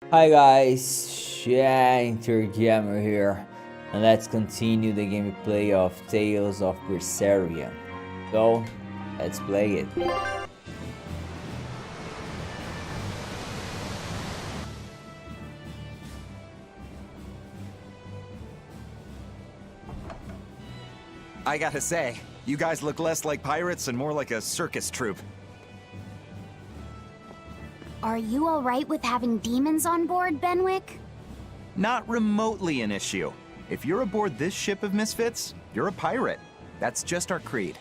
Hi guys, Shinter here, and let's continue the gameplay of Tales of Berseria. So, let's play it. I gotta say, you guys look less like pirates and more like a circus troupe. Are you alright with having demons on board, Benwick? Not remotely an issue. If you're aboard this ship of misfits, you're a pirate. That's just our creed.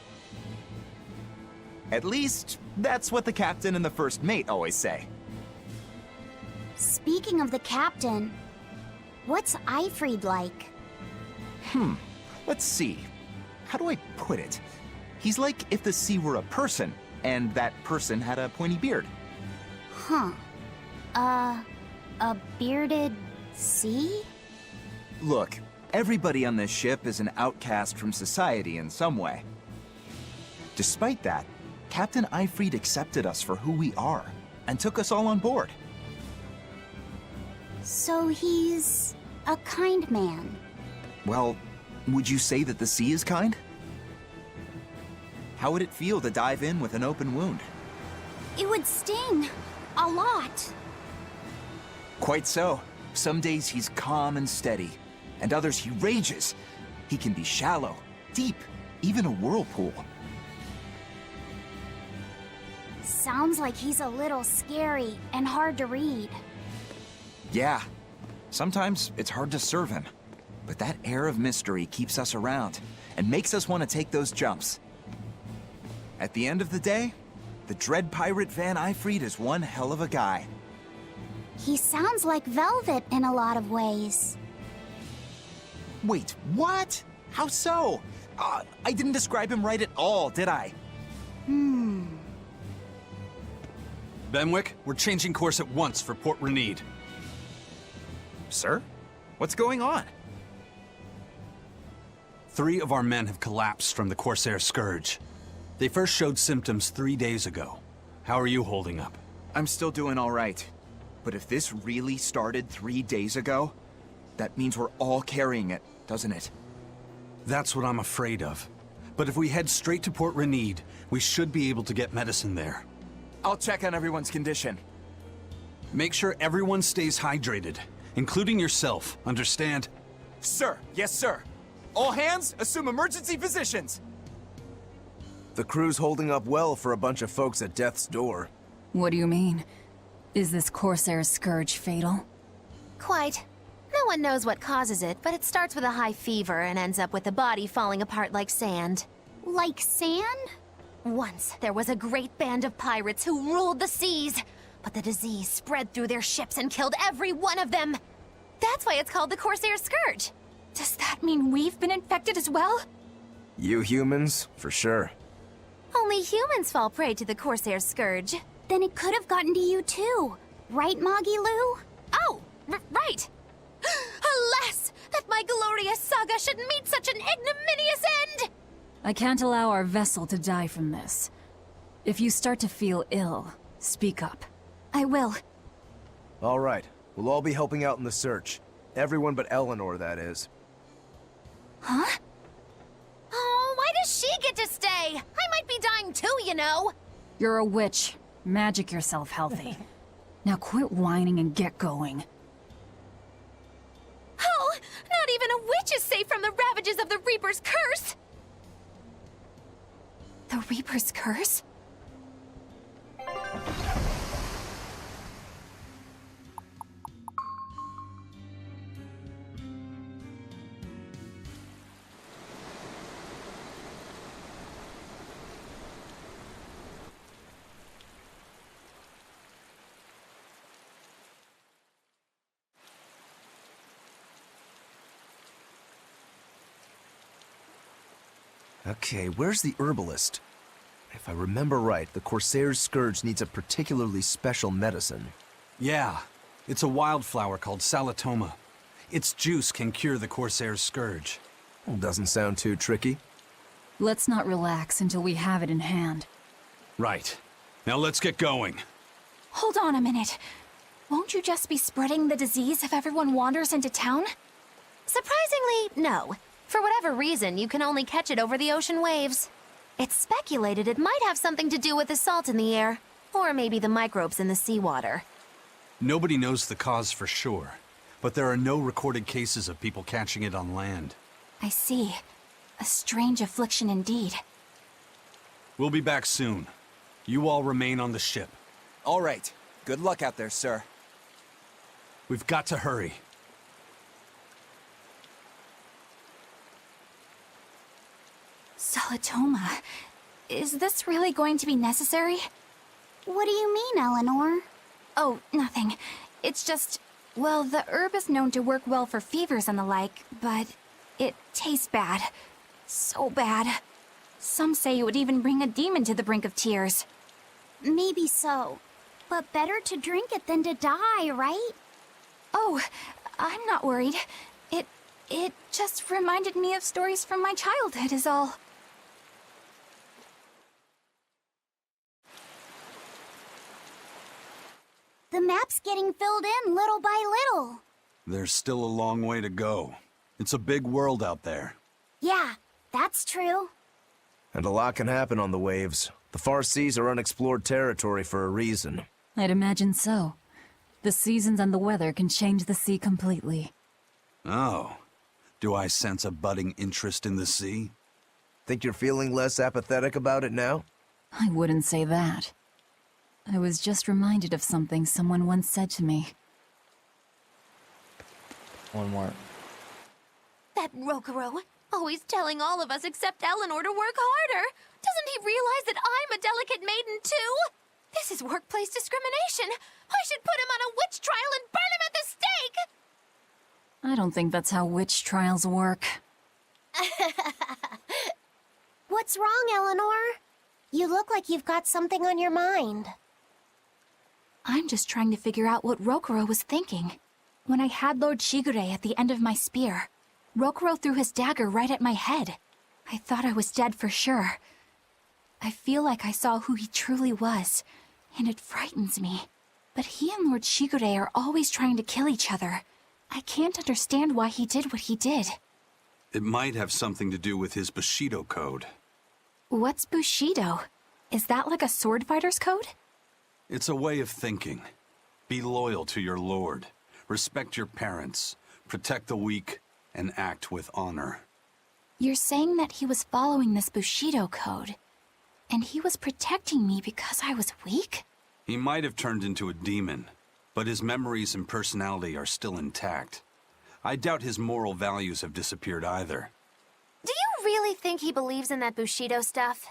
At least, that's what the captain and the first mate always say. Speaking of the captain, what's Eifried like? Let's see. How do I put it? He's like if the sea were a person, and that person had a pointy beard. Huh. A bearded sea? Look, everybody on this ship is an outcast from society in some way. Despite that, Captain Eifried accepted us for who we are, and took us all on board. So he's a kind man. Well, would you say that the sea is kind? How would it feel to dive in with an open wound? It would sting. A lot. Quite so. Some days he's calm and steady, and others he rages. He can be shallow, deep, even a whirlpool. Sounds like he's a little scary and hard to read. Yeah, sometimes it's hard to serve him, but that air of mystery keeps us around and makes us want to take those jumps. At the end of the day, the dread pirate Van Eifried is one hell of a guy. He sounds like Velvet in a lot of ways. Wait, what? How so? I didn't describe him right at all, did I? Benwick, we're changing course at once for Port Renede. Sir? What's going on? 3 of our men have collapsed from the Corsair Scourge. They first showed symptoms 3 days ago. How are you holding up? I'm still doing all right. But if this really started 3 days ago, that means we're all carrying it, doesn't it? That's what I'm afraid of. But if we head straight to Port Renede, we should be able to get medicine there. I'll check on everyone's condition. Make sure everyone stays hydrated, including yourself, understand? Sir, yes sir. All hands, assume emergency positions. The crew's holding up well for a bunch of folks at death's door. What do you mean? Is this Corsair's Scourge fatal? Quite. No one knows what causes it, but it starts with a high fever and ends up with the body falling apart like sand. Like sand? Once, there was a great band of pirates who ruled the seas, but the disease spread through their ships and killed every one of them. That's why it's called the Corsair Scourge. Does that mean we've been infected as well? You humans, for sure. Only humans fall prey to the Corsair Scourge. Then it could have gotten to you too. Right, Moggy Lou? Oh, right! Alas, that my glorious saga should meet such an ignominious end! I can't allow our vessel to die from this. If you start to feel ill, speak up. I will. All right, we'll all be helping out in the search. Everyone but Eleanor, that is. Huh? Oh, why does she get to stay? I might be dying too, you know. You're a witch. Magic yourself healthy. Now quit whining and get going. Oh, not even a witch is safe from the ravages of the Reaper's curse! The Reaper's curse? Okay, where's the herbalist? If I remember right, the Corsair's Scourge needs a particularly special medicine. Yeah, it's a wildflower called Salatoma. Its juice can cure the Corsair's Scourge. Well, doesn't sound too tricky. Let's not relax until we have it in hand. Right. Now let's get going. Hold on a minute. Won't you just be spreading the disease if everyone wanders into town? Surprisingly, no. For whatever reason, you can only catch it over the ocean waves. It's speculated it might have something to do with the salt in the air, or maybe the microbes in the seawater. Nobody knows the cause for sure, but there are no recorded cases of people catching it on land. I see. A strange affliction indeed. We'll be back soon. You all remain on the ship. All right. Good luck out there, sir. We've got to hurry. Solitoma. Is this really going to be necessary? What do you mean, Eleanor? Oh, nothing. It's just, well, the herb is known to work well for fevers and the like, but it tastes bad. So bad. Some say it would even bring a demon to the brink of tears. Maybe so. But better to drink it than to die, right? Oh, I'm not worried. It just reminded me of stories from my childhood is all. The map's getting filled in little by little. There's still a long way to go. It's a big world out there. Yeah, that's true. And a lot can happen on the waves. The far seas are unexplored territory for a reason. I'd imagine so. The seasons and the weather can change the sea completely. Oh. Do I sense a budding interest in the sea? Think you're feeling less apathetic about it now? I wouldn't say that. I was just reminded of something someone once said to me. One more. That Rokuro, always telling all of us except Eleanor to work harder. Doesn't he realize that I'm a delicate maiden too? This is workplace discrimination. I should put him on a witch trial and burn him at the stake! I don't think that's how witch trials work. What's wrong, Eleanor? You look like you've got something on your mind. I'm just trying to figure out what Rokuro was thinking. When I had Lord Shigure at the end of my spear, Rokuro threw his dagger right at my head. I thought I was dead for sure. I feel like I saw who he truly was, and it frightens me. But he and Lord Shigure are always trying to kill each other. I can't understand why he did what he did. It might have something to do with his Bushido code. What's Bushido? Is that like a sword fighter's code? It's a way of thinking. Be loyal to your lord. Respect your parents. Protect the weak. And act with honor. You're saying that he was following this Bushido code, and he was protecting me because I was weak? He might have turned into a demon, but his memories and personality are still intact. I doubt his moral values have disappeared either. Do you really think he believes in that Bushido stuff?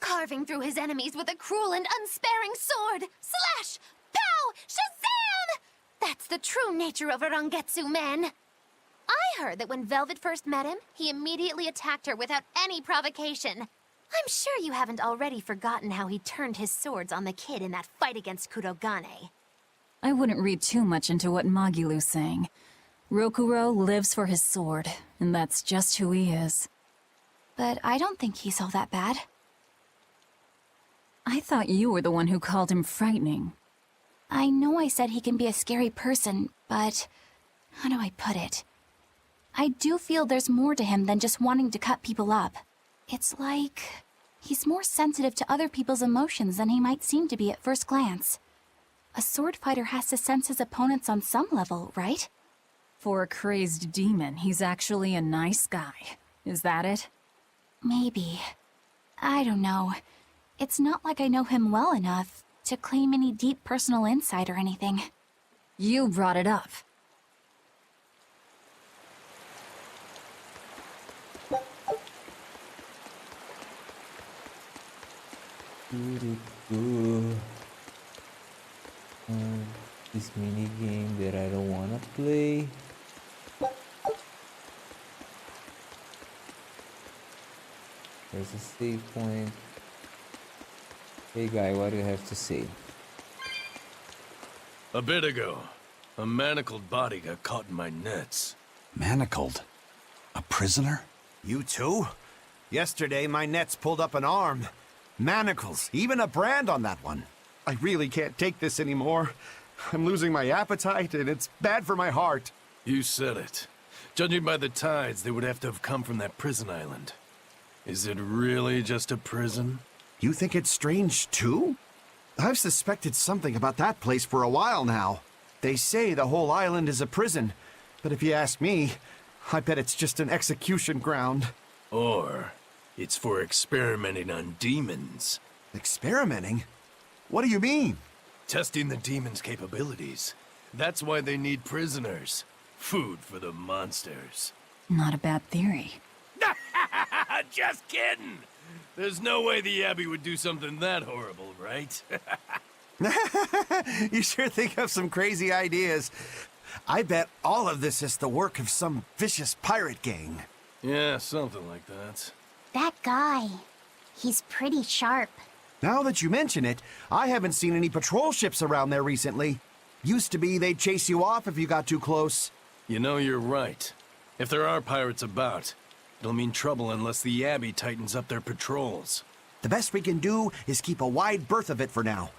Carving through his enemies with a cruel and unsparing sword! Slash! Pow! Shazam! That's the true nature of a Rangetsu man! I heard that when Velvet first met him, he immediately attacked her without any provocation. I'm sure you haven't already forgotten how he turned his swords on the kid in that fight against Kurogane. I wouldn't read too much into what Magilu's saying. Rokuro lives for his sword, and that's just who he is. But I don't think he's all that bad. I thought you were the one who called him frightening. I know I said he can be a scary person, but how do I put it? I do feel there's more to him than just wanting to cut people up. It's like he's more sensitive to other people's emotions than he might seem to be at first glance. A sword fighter has to sense his opponents on some level, right? For a crazed demon, he's actually a nice guy. Is that it? Maybe. I don't know. It's not like I know him well enough to claim any deep personal insight or anything. You brought it up. This mini game that I don't wanna play. There's a save point. Hey guy, what do you have to say? A bit ago, a manacled body got caught in my nets. Manacled? A prisoner? You too? Yesterday, my nets pulled up an arm. Manacles, even a brand on that one. I really can't take this anymore. I'm losing my appetite, and it's bad for my heart. You said it. Judging by the tides, they would have to have come from that prison island. Is it really just a prison? You think it's strange, too? I've suspected something about that place for a while now. They say the whole island is a prison, but if you ask me, I bet it's just an execution ground. Or it's for experimenting on demons. Experimenting? What do you mean? Testing the demons' capabilities. That's why they need prisoners. Food for the monsters. Not a bad theory. Just kidding! There's no way the Abbey would do something that horrible, right? You sure think of some crazy ideas. I bet all of this is the work of some vicious pirate gang. Yeah, something like that. That guy. He's pretty sharp. Now that you mention it, I haven't seen any patrol ships around there recently. Used to be they'd chase you off if you got too close. You know, you're right. If there are pirates about, it'll mean trouble unless the Abbey tightens up their patrols. The best we can do is keep a wide berth of it for now.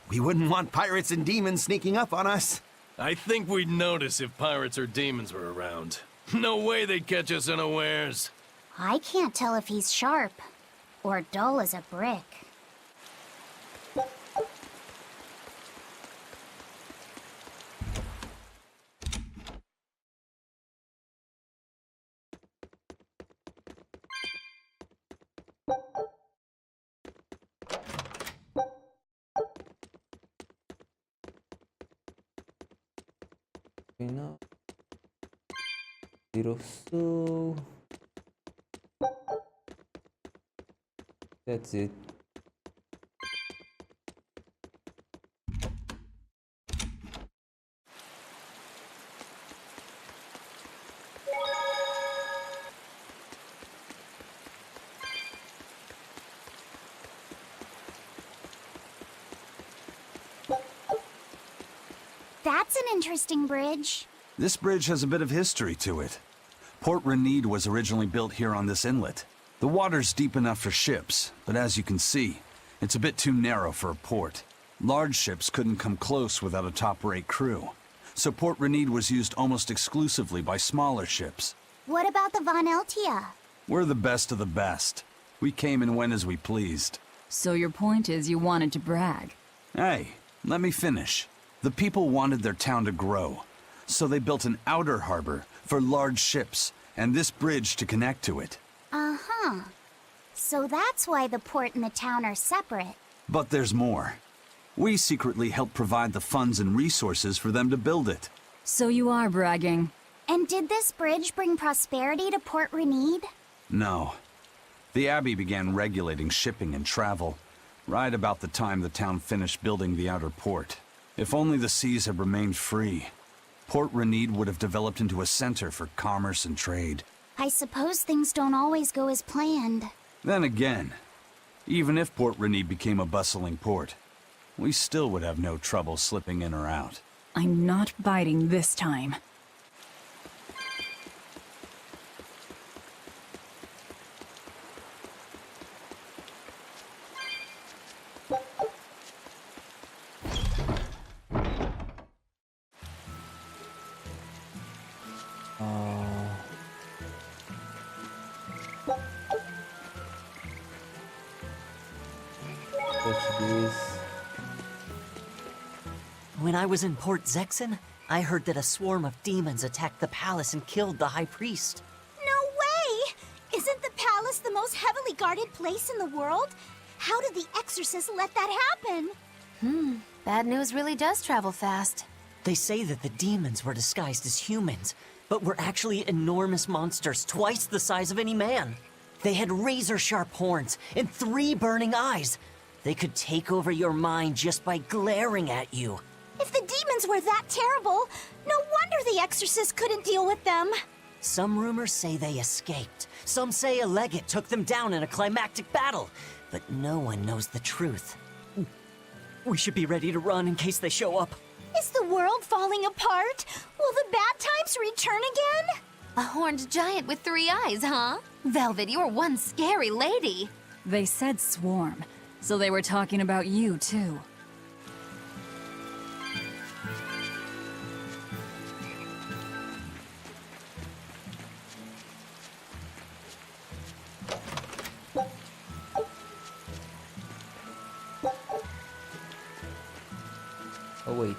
We wouldn't want pirates and demons sneaking up on us. I think we'd notice if pirates or demons were around. No way they'd catch us unawares. I can't tell if he's sharp or dull as a brick. Now, little so. That's it. That's an interesting bridge. This bridge has a bit of history to it. Port Renede was originally built here on this inlet. The water's deep enough for ships, but as you can see, it's a bit too narrow for a port. Large ships couldn't come close without a top-rate crew, so Port Renede was used almost exclusively by smaller ships. What about the Von Eltia? We're the best of the best. We came and went as we pleased. So your point is you wanted to brag. Hey, let me finish. The people wanted their town to grow, so they built an outer harbor for large ships, and this bridge to connect to it. Uh-huh. So that's why the port and the town are separate. But there's more. We secretly helped provide the funds and resources for them to build it. So you are bragging. And did this bridge bring prosperity to Port Renede? No. The Abbey began regulating shipping and travel, right about the time the town finished building the outer port. If only the seas had remained free, Port Renede would have developed into a center for commerce and trade. I suppose things don't always go as planned. Then again, even if Port Renede became a bustling port, we still would have no trouble slipping in or out. I'm not biting this time. When I was in Port Zexen, I heard that a swarm of demons attacked the palace and killed the High Priest. No way! Isn't the palace the most heavily guarded place in the world? How did the exorcist let that happen? Bad news really does travel fast. They say that the demons were disguised as humans, but were actually enormous monsters twice the size of any man. They had razor-sharp horns and 3 burning eyes. They could take over your mind just by glaring at you. If the demons were that terrible, no wonder the exorcist couldn't deal with them. Some rumors say they escaped. Some say a legate took them down in a climactic battle. But no one knows the truth. We should be ready to run in case they show up. Is the world falling apart? Will the bad times return again? A horned giant with 3 eyes, huh? Velvet, you're one scary lady. They said swarm, so they were talking about you, too. wait.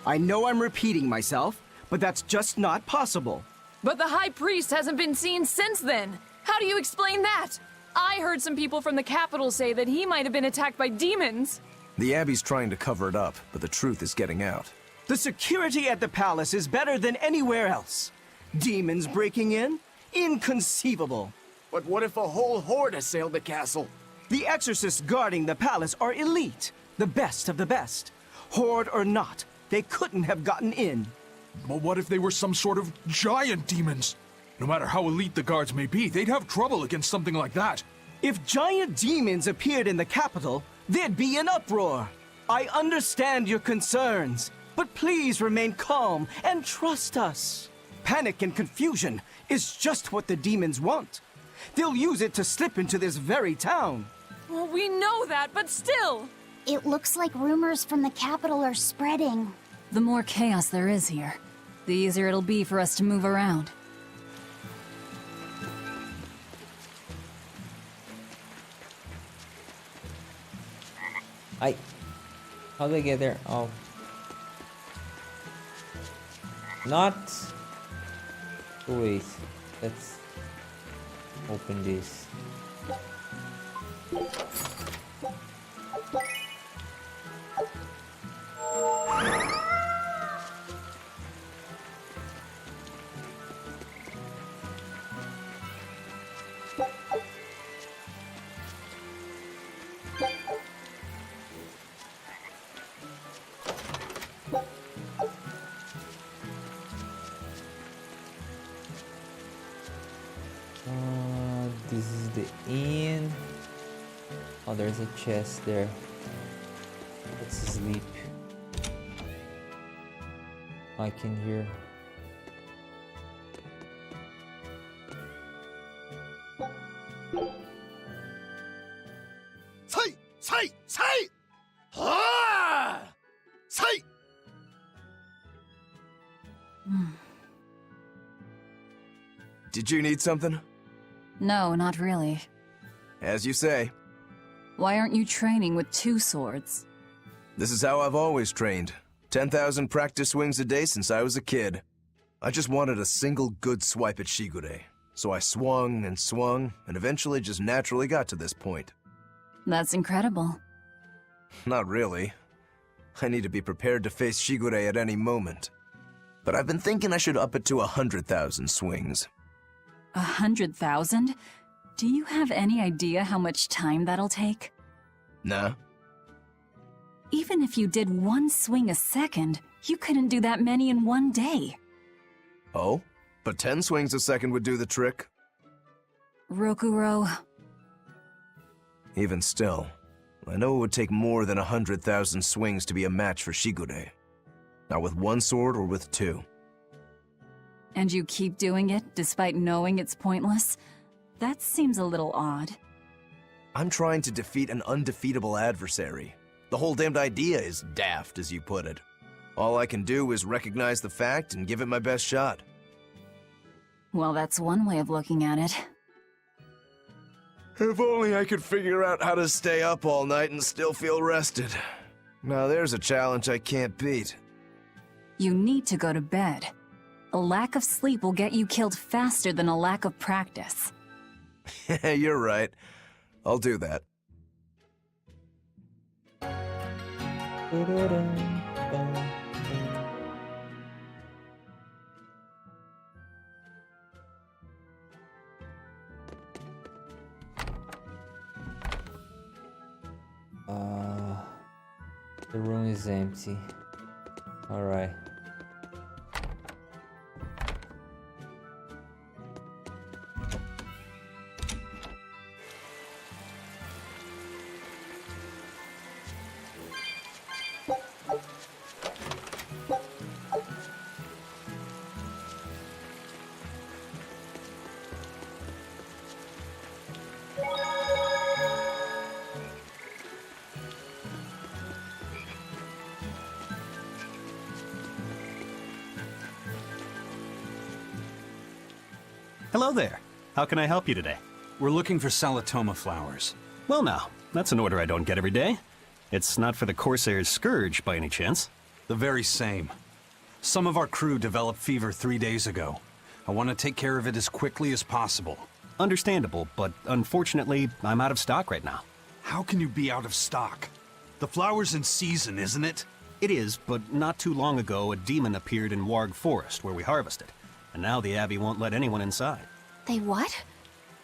I know I'm repeating myself, but that's just not possible. But the High Priest hasn't been seen since then. How do you explain that? I heard some people from the capital say that he might have been attacked by demons. The Abbey's trying to cover it up, but the truth is getting out. The security at the palace is better than anywhere else. Demons breaking in? Inconceivable. But what if a whole horde assailed the castle? The exorcists guarding the palace are elite, the best of the best. Horde or not, they couldn't have gotten in. But what if they were some sort of giant demons? No matter how elite the guards may be, they'd have trouble against something like that. If giant demons appeared in the capital, there'd be an uproar. I understand your concerns, but please remain calm and trust us. Panic and confusion is just what the demons want. They'll use it to slip into this very town. Well, we know that, but still. It looks like rumors from the capital are spreading. The more chaos there is here, the easier it'll be for us to move around. How do I get there? Oh. Not. Wait. Let's open this. This is the inn. Oh, there's a chest there. Let's sleep. I can hear. Did you need something? No, not really. As you say. Why aren't you training with 2 swords? This is how I've always trained. 10,000 practice swings a day since I was a kid. I just wanted a single good swipe at Shigure. So I swung, and eventually just naturally got to this point. That's incredible. Not really. I need to be prepared to face Shigure at any moment. But I've been thinking I should up it to 100,000 swings. 100,000? Do you have any idea how much time that'll take? Nah. Even if you did 1 swing a second, you couldn't do that many in 1 day. Oh? But 10 swings a second would do the trick. Rokuro. Even still, I know it would take more than 100,000 swings to be a match for Shigure. Not with 1 sword or with 2. And you keep doing it despite knowing it's pointless? That seems a little odd. I'm trying to defeat an undefeatable adversary. The whole damned idea is daft, as you put it. All I can do is recognize the fact and give it my best shot. Well, that's one way of looking at it. If only I could figure out how to stay up all night and still feel rested. Now there's a challenge I can't beat. You need to go to bed. A lack of sleep will get you killed faster than a lack of practice. You're right. I'll do that. The room is empty. All right. Hello there. How can I help you today? We're looking for Salatoma flowers. Well now, that's an order I don't get every day. It's not for the Corsair's Scourge, by any chance? The very same. Some of our crew developed fever 3 days ago. I want to take care of it as quickly as possible. Understandable, but unfortunately, I'm out of stock right now. How can you be out of stock? The flower's in season, isn't it? It is, but not too long ago, a demon appeared in Warg Forest, where we harvested. And now the Abbey won't let anyone inside. They what?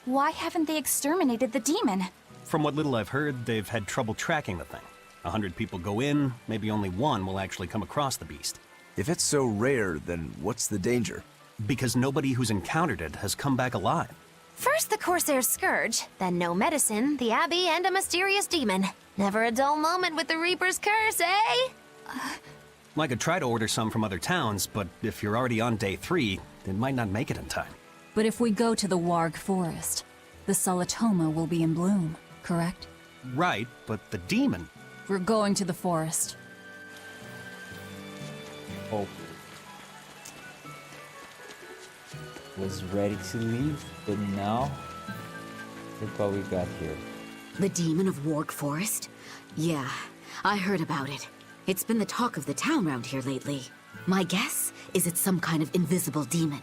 Why haven't they exterminated the demon? From what little I've heard, they've had trouble tracking the thing. 100 people go in, maybe only one will actually come across the beast. If it's so rare, then what's the danger? Because nobody who's encountered it has come back alive. First the Corsair's Scourge, then no medicine, the Abbey, and a mysterious demon. Never a dull moment with the Reaper's Curse, eh? I could try to order some from other towns, but if you're already on day 3, it might not make it in time. But if we go to the Warg Forest, the Solatoma will be in bloom, correct? Right, but the demon... We're going to the forest. Oh. Was ready to leave, but now... Look what we got here. The demon of Warg Forest? Yeah, I heard about it. It's been the talk of the town round here lately. My guess is it's some kind of invisible demon.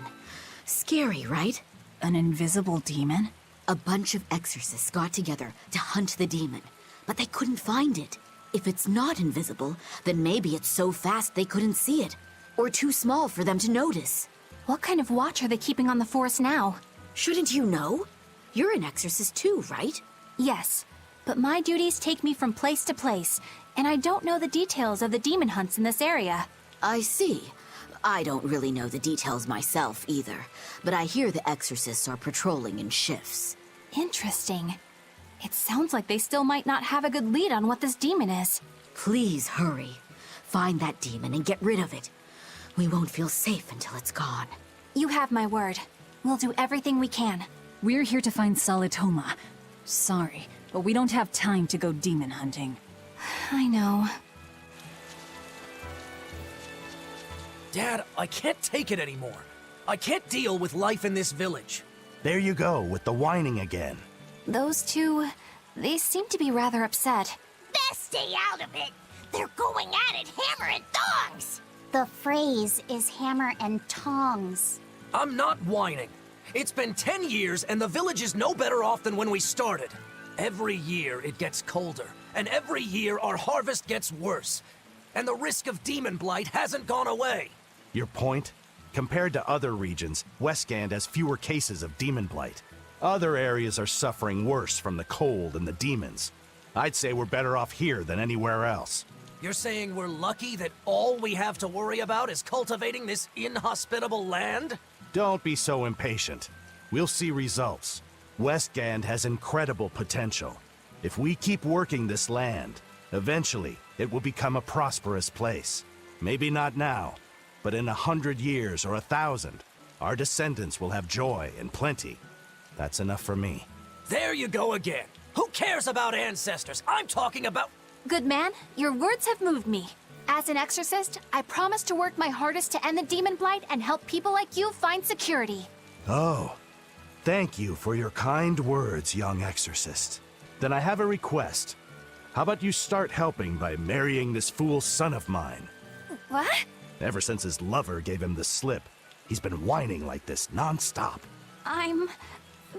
Scary, right? An invisible demon? A bunch of exorcists got together to hunt the demon, but they couldn't find it. If it's not invisible, then maybe it's so fast they couldn't see it, or too small for them to notice. What kind of watch are they keeping on the forest now? Shouldn't you know? You're an exorcist too, right? Yes, but my duties take me from place to place, and I don't know the details of the demon hunts in this area. I see. I don't really know the details myself either, but I hear the exorcists are patrolling in shifts. Interesting. It sounds like they still might not have a good lead on what this demon is. Please hurry. Find that demon and get rid of it. We won't feel safe until it's gone. You have my word. We'll do everything we can. We're here to find Solatoma. Sorry, but we don't have time to go demon hunting. I know. Dad, I can't take it anymore. I can't deal with life in this village. There you go, with the whining again. Those two, they seem to be rather upset. Best stay out of it. They're going at it hammer and tongs. The phrase is hammer and tongs. I'm not whining. It's been 10 years and the village is no better off than when we started. Every year it gets colder, and every year our harvest gets worse. And the risk of demon blight hasn't gone away. Your point? Compared to other regions, Westgand has fewer cases of demon blight. Other areas are suffering worse from the cold and the demons. I'd say we're better off here than anywhere else. You're saying we're lucky that all we have to worry about is cultivating this inhospitable land? Don't be so impatient. We'll see results. Westgand has incredible potential. If we keep working this land, eventually it will become a prosperous place. Maybe not now, but in 100 years or 1,000, our descendants will have joy and plenty. That's enough for me. There you go again. Who cares about ancestors? I'm talking about... Good man, your words have moved me. As an exorcist, I promise to work my hardest to end the demon blight and help people like you find security. Oh, thank you for your kind words, young exorcist. Then I have a request. How about you start helping by marrying this fool son of mine? What? Ever since his lover gave him the slip, he's been whining like this non-stop. I'm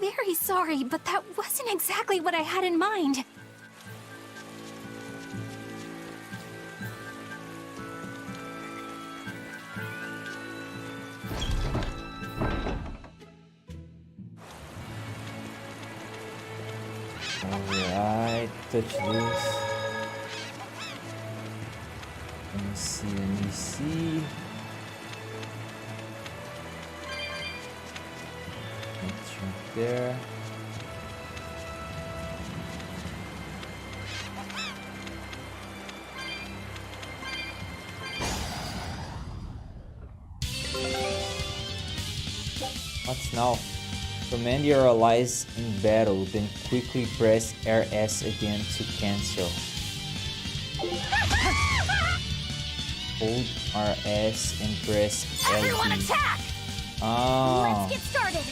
very sorry, but that wasn't exactly what I had in mind. Alright, touch this. Let me see. Let's jump there. What's now? Command your allies in battle, then quickly press RS again to cancel. Hold RS and press LB. Everyone attack! Oh. Let's get started!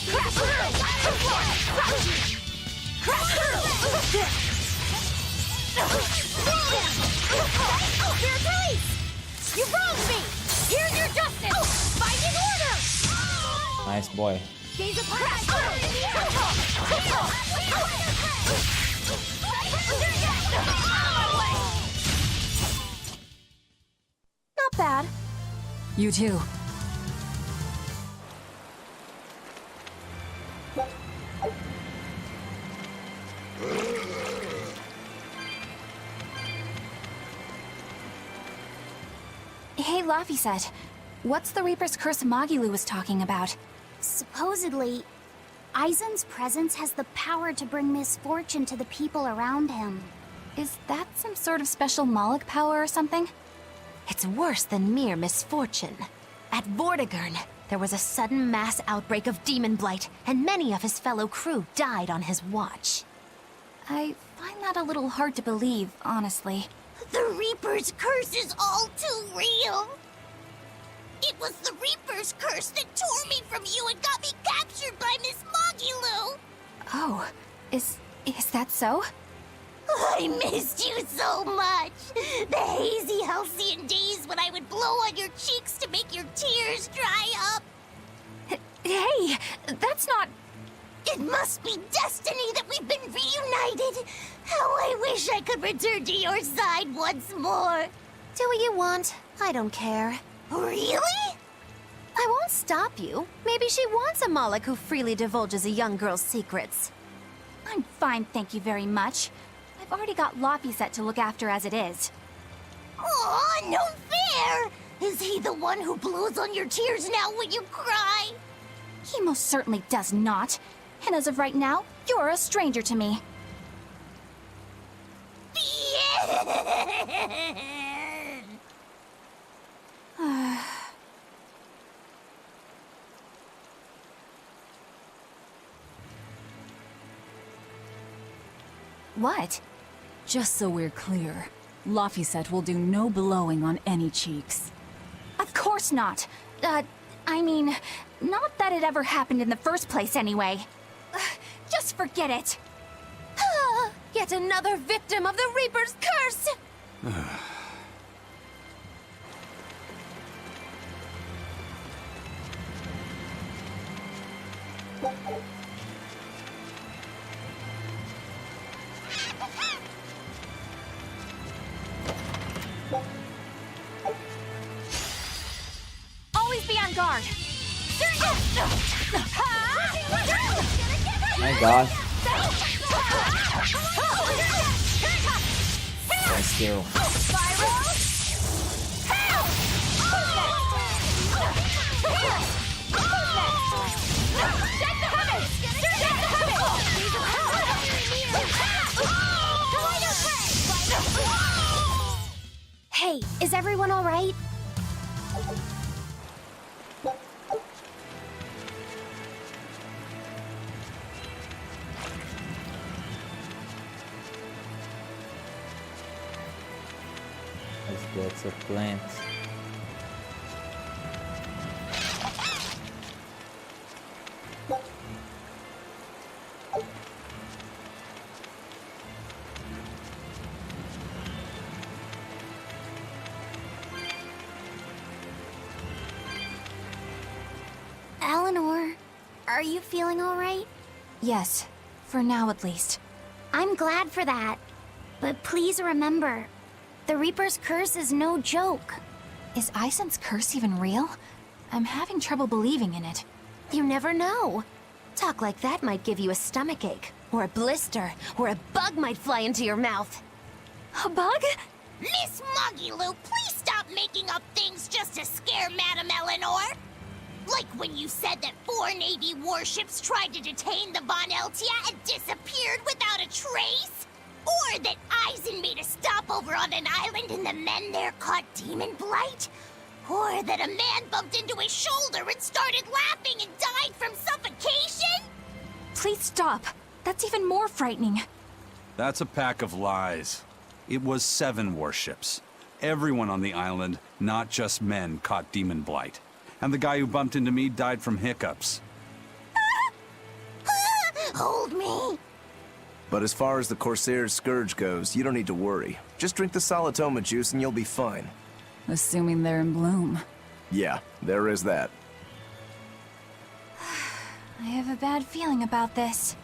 You wronged me! Here's your justice! Find an order! Nice boy. Gaze upon that Not bad. You too. Hey, Laphicet. What's the Reaper's Curse Magilu was talking about? Supposedly, Aizen's presence has the power to bring misfortune to the people around him. Is that some sort of special Moloch power or something? It's worse than mere misfortune. At Vortigern, there was a sudden mass outbreak of demon blight, and many of his fellow crew died on his watch. I find that a little hard to believe, honestly. The Reaper's curse is all too real. It was the Reaper's curse that tore me from you and got me captured by Miss Magilu. Oh, is that so? I missed you so much. The hazy halcyon days when I would blow on your cheeks to make your tears dry up. Hey, that's not... It must be destiny that we've been reunited. How I wish I could return to your side once more. Do what you want. I don't care. Really? I won't stop you. Maybe she wants a Moloch who freely divulges a young girl's secrets. I'm fine, thank you very much. I've already got Laphicet to look after as it is. Aw, no fair! Is he the one who blows on your tears now when you cry? He most certainly does not. And as of right now, you're a stranger to me. What? Just so we're clear, Laphicet will do no blowing on any cheeks. Of course not. I mean, not that it ever happened in the first place anyway. Just forget it. Yet another victim of the Reaper's curse! Always be on guard. My gosh. Nice kill. Hey, is everyone all right? Let's get a plant. Eleanor, are you feeling all right? Yes, for now at least. I'm glad for that. But please remember, the Reaper's curse is no joke. Is Aizen's curse even real? I'm having trouble believing in it. You never know. Talk like that might give you a stomachache, or a blister, or a bug might fly into your mouth. A bug? Miss Magilu, please stop making up things just to scare Madame Eleanor. Like when you said that 4 Navy warships tried to detain the Von Eltia and disappeared without a trace? Or that Aizen made a stopover on an island and the men there caught demon blight? Or that a man bumped into his shoulder and started laughing and died from suffocation? Please stop. That's even more frightening. That's a pack of lies. It was 7 warships. Everyone on the island, not just men, caught demon blight. And the guy who bumped into me died from hiccups. Hold me! But as far as the Corsair's Scourge goes, you don't need to worry. Just drink the Solitoma juice and you'll be fine. Assuming they're in bloom. Yeah, there is that. I have a bad feeling about this.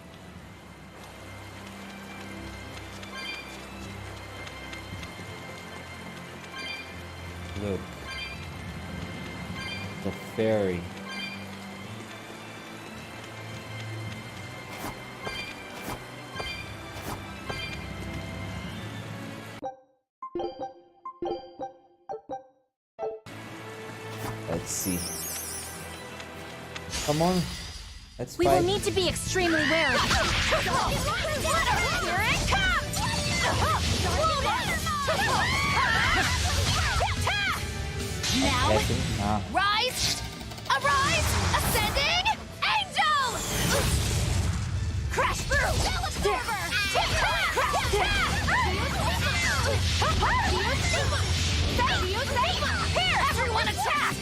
Look. The ferry. Let's see. Come on. Let's We fight. will need to be extremely wary. Here it comes! Now, Ah. rise! Arise! Ascending! Angel! Crash through! Here, everyone attack!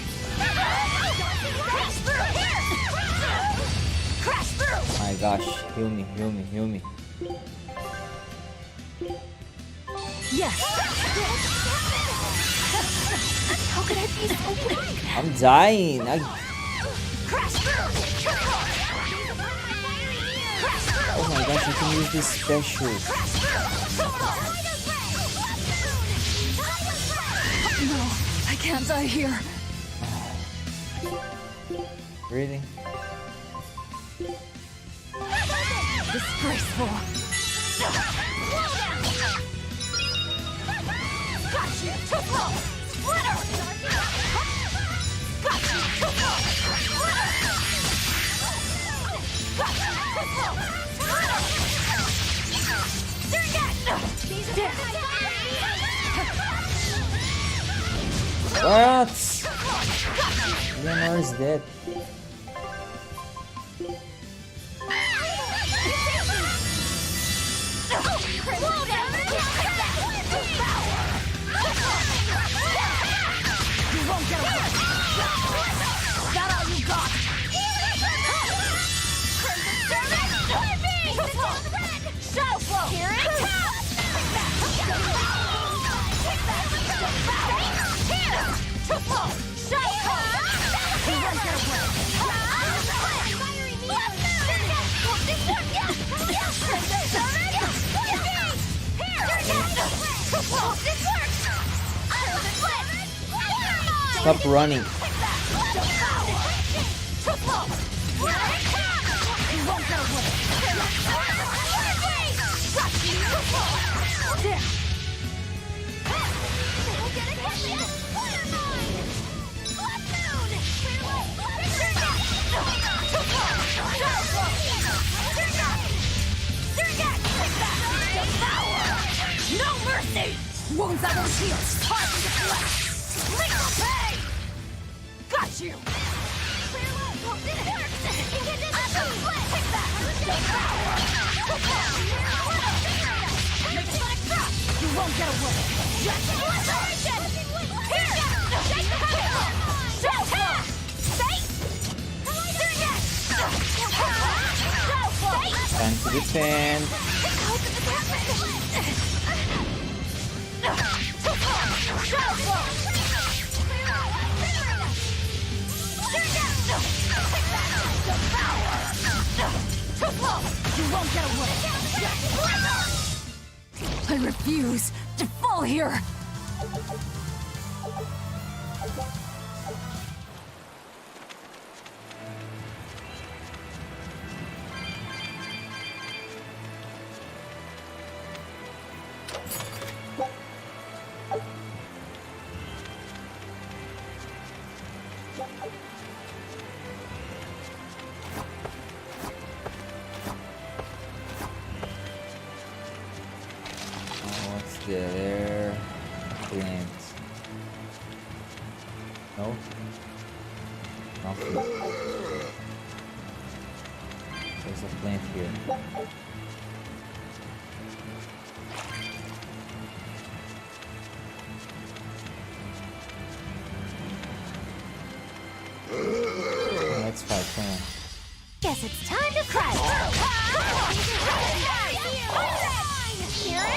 Crash through! Here! Crash through! My gosh, heal me, heal me, heal me. Yes! How could I be so weak? I'm dying. Crash through! Oh my gosh, I can use this special. No, I can't die here. Really? Disgraceful. Got you! Too slow! Splitter! Got you! Too slow! Splitter! Got you! Too slow! Splitter! What? Leonor is dead. You won't get away! That all you got? Crimson Servant! Shadow Flow! Here it comes! Here! Too slow! Shadow Flow! You won't get away! Crimson Servant! This works! Stop running. No mercy! Wounds that won't heal! Hard to deflect! Lethal pay! Got you! You won't get away! Just here! Time to defend. You won't get away! I refuse to fall here. What's there? Plant. No? Nothing. There's a plant here. Let's fight, come on. Guess it's time to crash through. Here it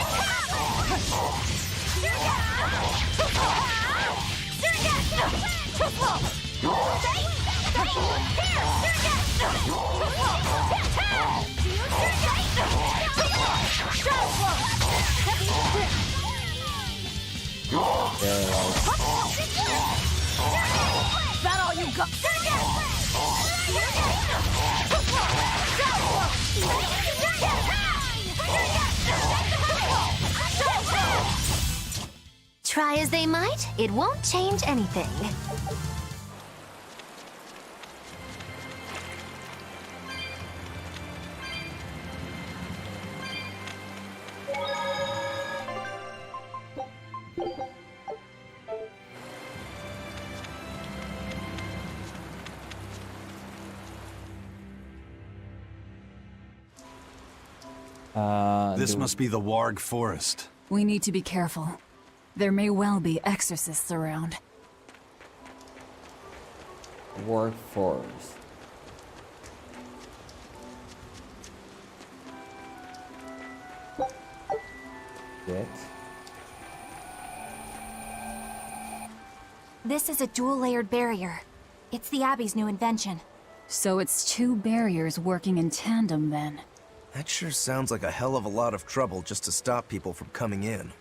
Is that all you got? Try as they might, it won't change anything. This must be the Warg Forest. We need to be careful. There may well be exorcists around. Workforce. Good. This is a dual-layered barrier. It's the Abbey's new invention. So it's two barriers working in tandem then. That sure sounds like a hell of a lot of trouble just to stop people from coming in.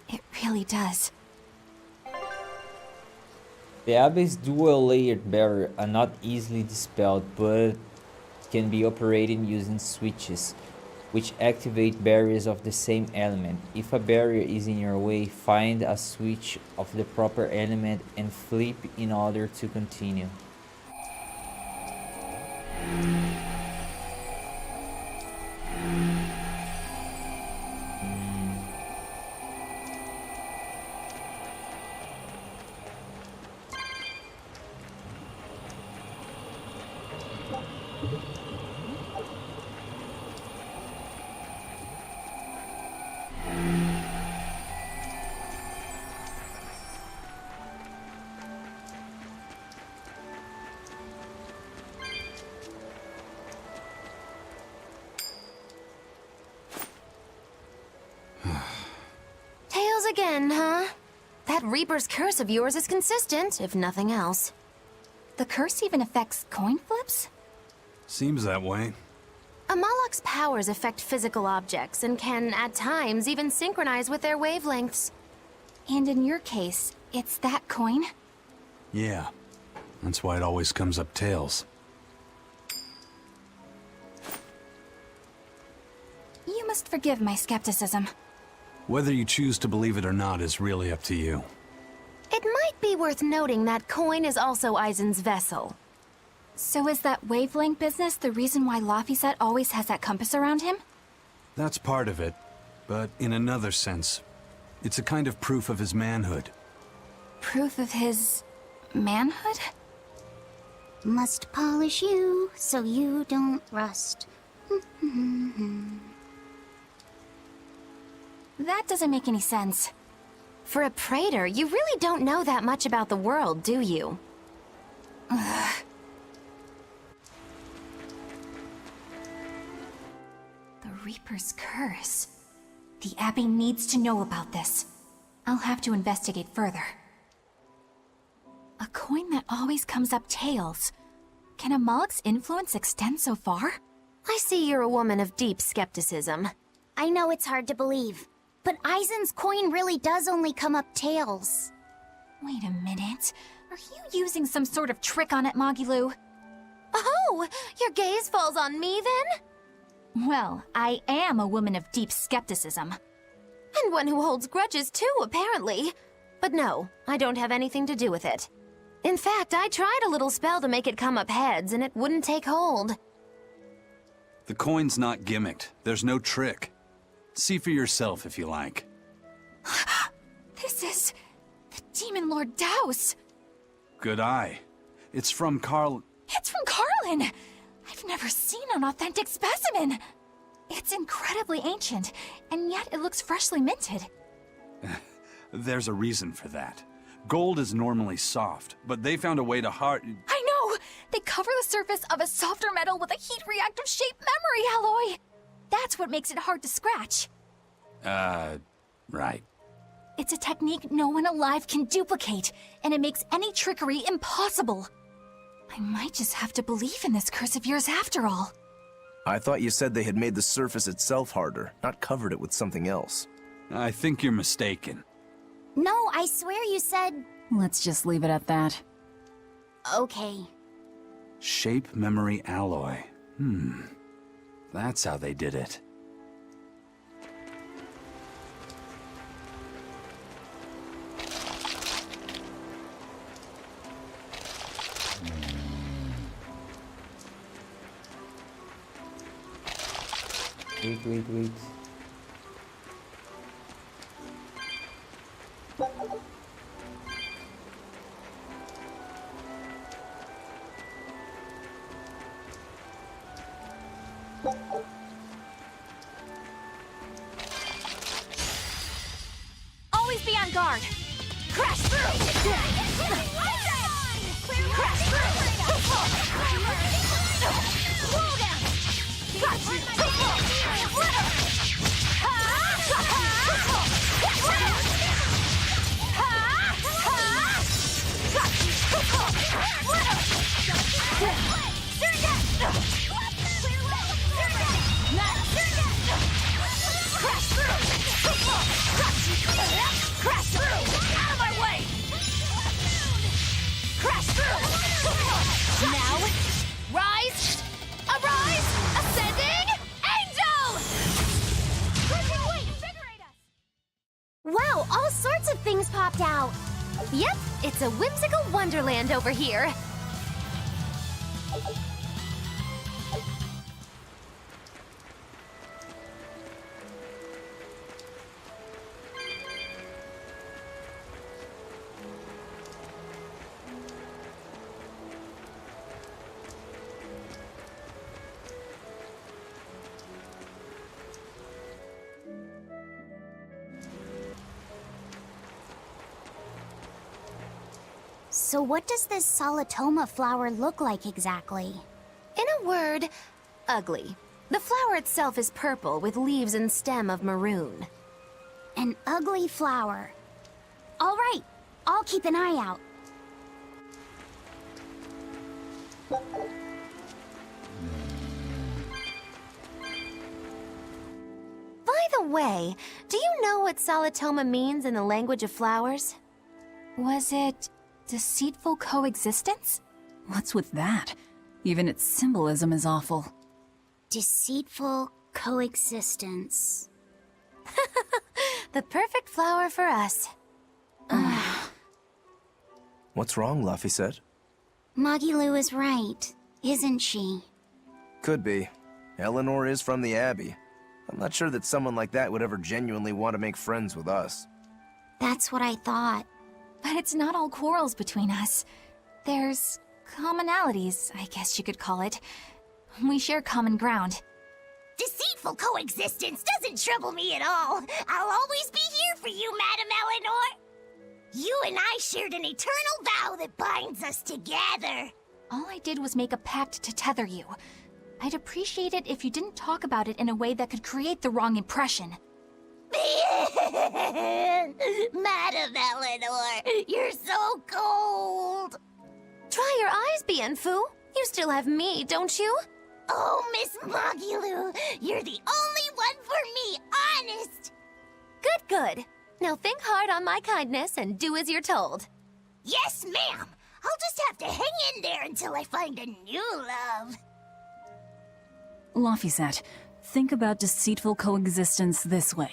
It really does. The Abbey's dual-layered barrier are not easily dispelled, but can be operated using switches, which activate barriers of the same element. If a barrier is in your way, find a switch of the proper element and flip in order to continue. Tails again, huh? That Reaper's curse of yours is consistent, if nothing else. The curse even affects coin flips? Seems that way. Amalok's powers affect physical objects and can, at times, even synchronize with their wavelengths. And in your case, it's that coin? Yeah. That's why it always comes up tails. You must forgive my skepticism. Whether you choose to believe it or not is really up to you. It might be worth noting that coin is also Eisen's vessel. So is that wavelength business the reason why Laphicet always has that compass around him? That's part of it, but in another sense, it's a kind of proof of his manhood. Proof of his manhood? Must polish you so you don't rust. That doesn't make any sense. For a praetor, you really don't know that much about the world, do you? Ugh. The Reaper's curse. The Abbey needs to know about this. I'll have to investigate further. A coin that always comes up tails. Can Amalek's influence extend so far? I see you're a woman of deep skepticism. I know it's hard to believe, but Eisen's coin really does only come up tails. Wait a minute. Are you using some sort of trick on it, Magilu? Oh, your gaze falls on me then? Well, I am a woman of deep skepticism. And one who holds grudges too, apparently. But no, I don't have anything to do with it. In fact, I tried a little spell to make it come up heads, and it wouldn't take hold. The coin's not gimmicked. There's no trick. See for yourself if you like. This is the Demon Lord Daus. Good eye. It's from Carl... It's from Carlin! I've never seen an authentic specimen. It's incredibly ancient, and yet it looks freshly minted. There's a reason for that. Gold is normally soft, but they found a way to hard... I know! They cover the surface of a softer metal with a heat-reactive shape memory alloy! That's what makes it hard to scratch. Right. It's a technique no one alive can duplicate, and it makes any trickery impossible. I might just have to believe in this curse of yours after all. I thought you said they had made the surface itself harder, not covered it with something else. I think you're mistaken. No, I swear you said... Let's just leave it at that. Okay. Shape memory alloy. That's how they did it. Wait. Always be on guard. Crash through! Crash through! Roll down! Crash through! Out of my way! Crash through! Now, rise! Arise! Ascending! Angel! Wow, all sorts of things popped out. Yep, it's a whimsical wonderland over here. So what does this Solitoma flower look like exactly? In a word, ugly. The flower itself is purple with leaves and stem of maroon. An ugly flower. All right, I'll keep an eye out. By the way, do you know what Solitoma means in the language of flowers? Was it deceitful coexistence? What's with that? Even its symbolism is awful. Deceitful coexistence. The perfect flower for us. What's wrong, Luffy said? Magilu is right, isn't she? Could be. Eleanor is from the Abbey. I'm not sure that someone like that would ever genuinely want to make friends with us. That's what I thought. But it's not all quarrels between us. There's commonalities, I guess you could call it. We share common ground. Deceitful coexistence doesn't trouble me at all. I'll always be here for you, Madam Eleanor. You and I shared an eternal vow that binds us together. All I did was make a pact to tether you. I'd appreciate it if you didn't talk about it in a way that could create the wrong impression. Madam Eleanor, you're so cold. Try your eyes, Bienfu. You still have me, don't you? Oh, Miss Magilu, you're the only one for me, honest. Good. Now think hard on my kindness and do as you're told. Yes, ma'am. I'll just have to hang in there until I find a new love. Laphicet, think about deceitful coexistence this way.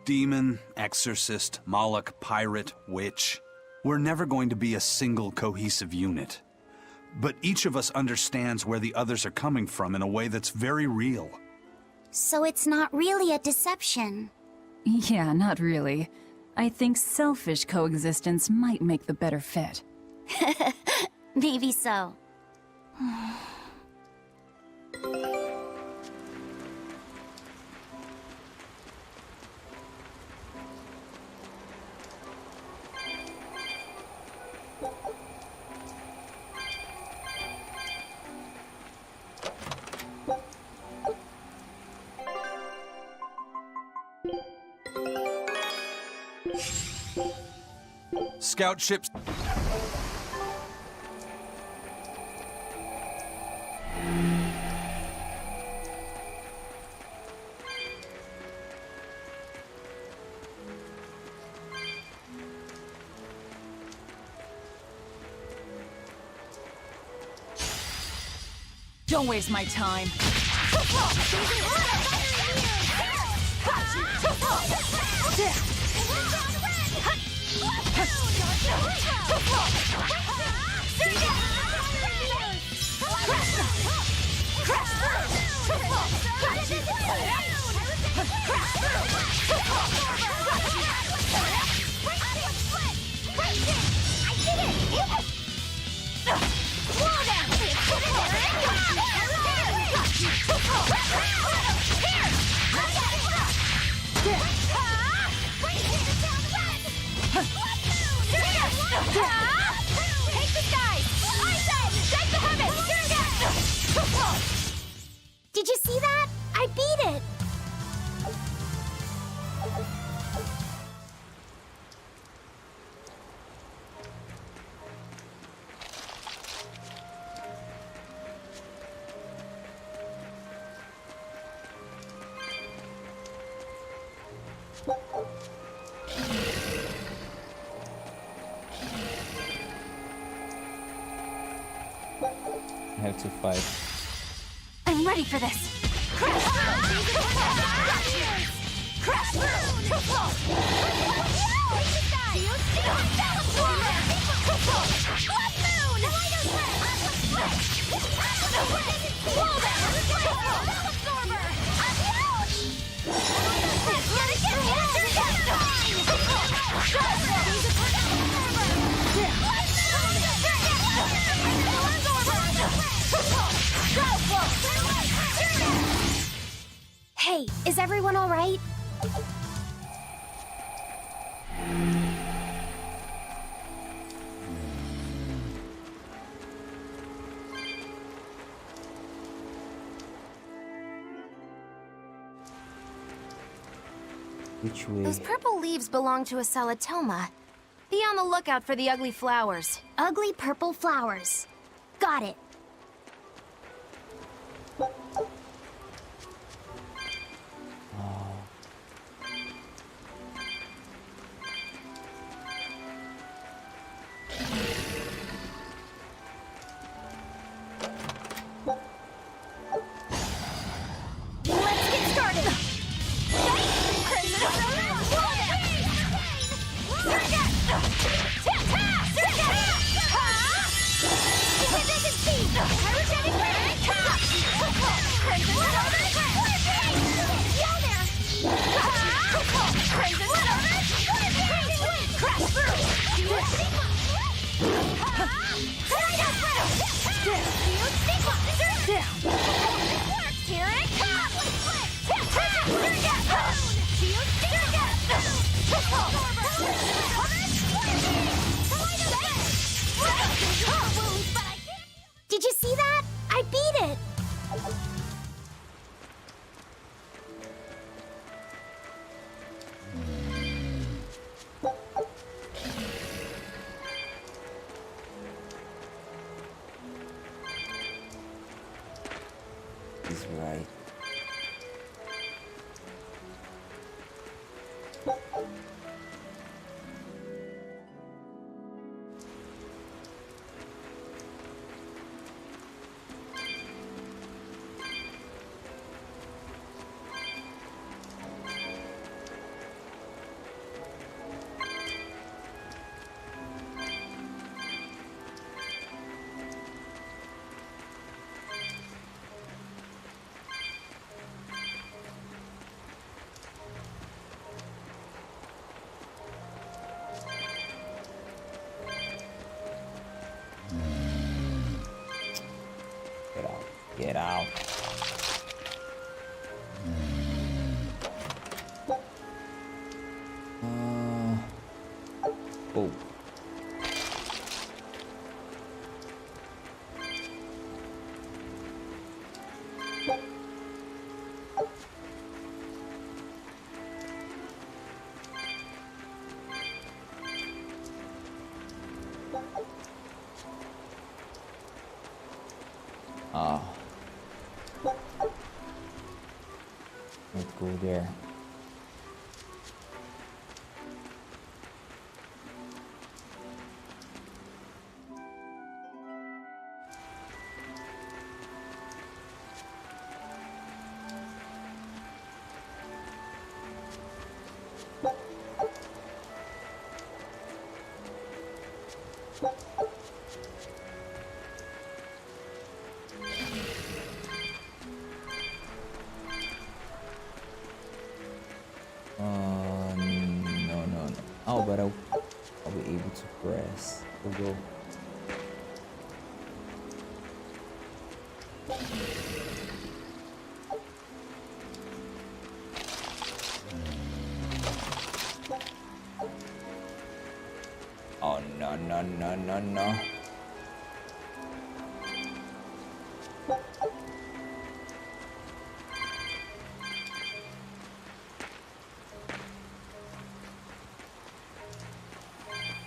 Demon, exorcist, Moloch, pirate, witch. We're never going to be a single cohesive unit. But each of us understands where the others are coming from in a way that's very real. So it's not really a deception. Yeah, not really. I think selfish coexistence might make the better fit. Maybe so. Scout ships. Don't waste my time. Did you see that? I beat it! I have to fight. I'm ready for this. Crash Hey, is everyone all right? Which way? Those purple leaves belong to a salatoma. Be on the lookout for the ugly flowers. Ugly purple flowers. Got it. Let's get started! Here it Did you see that? I beat it! He's right. Get out. Get out. Oh. there. No. Oh, but I'll be able to press. We'll go. Oh, no.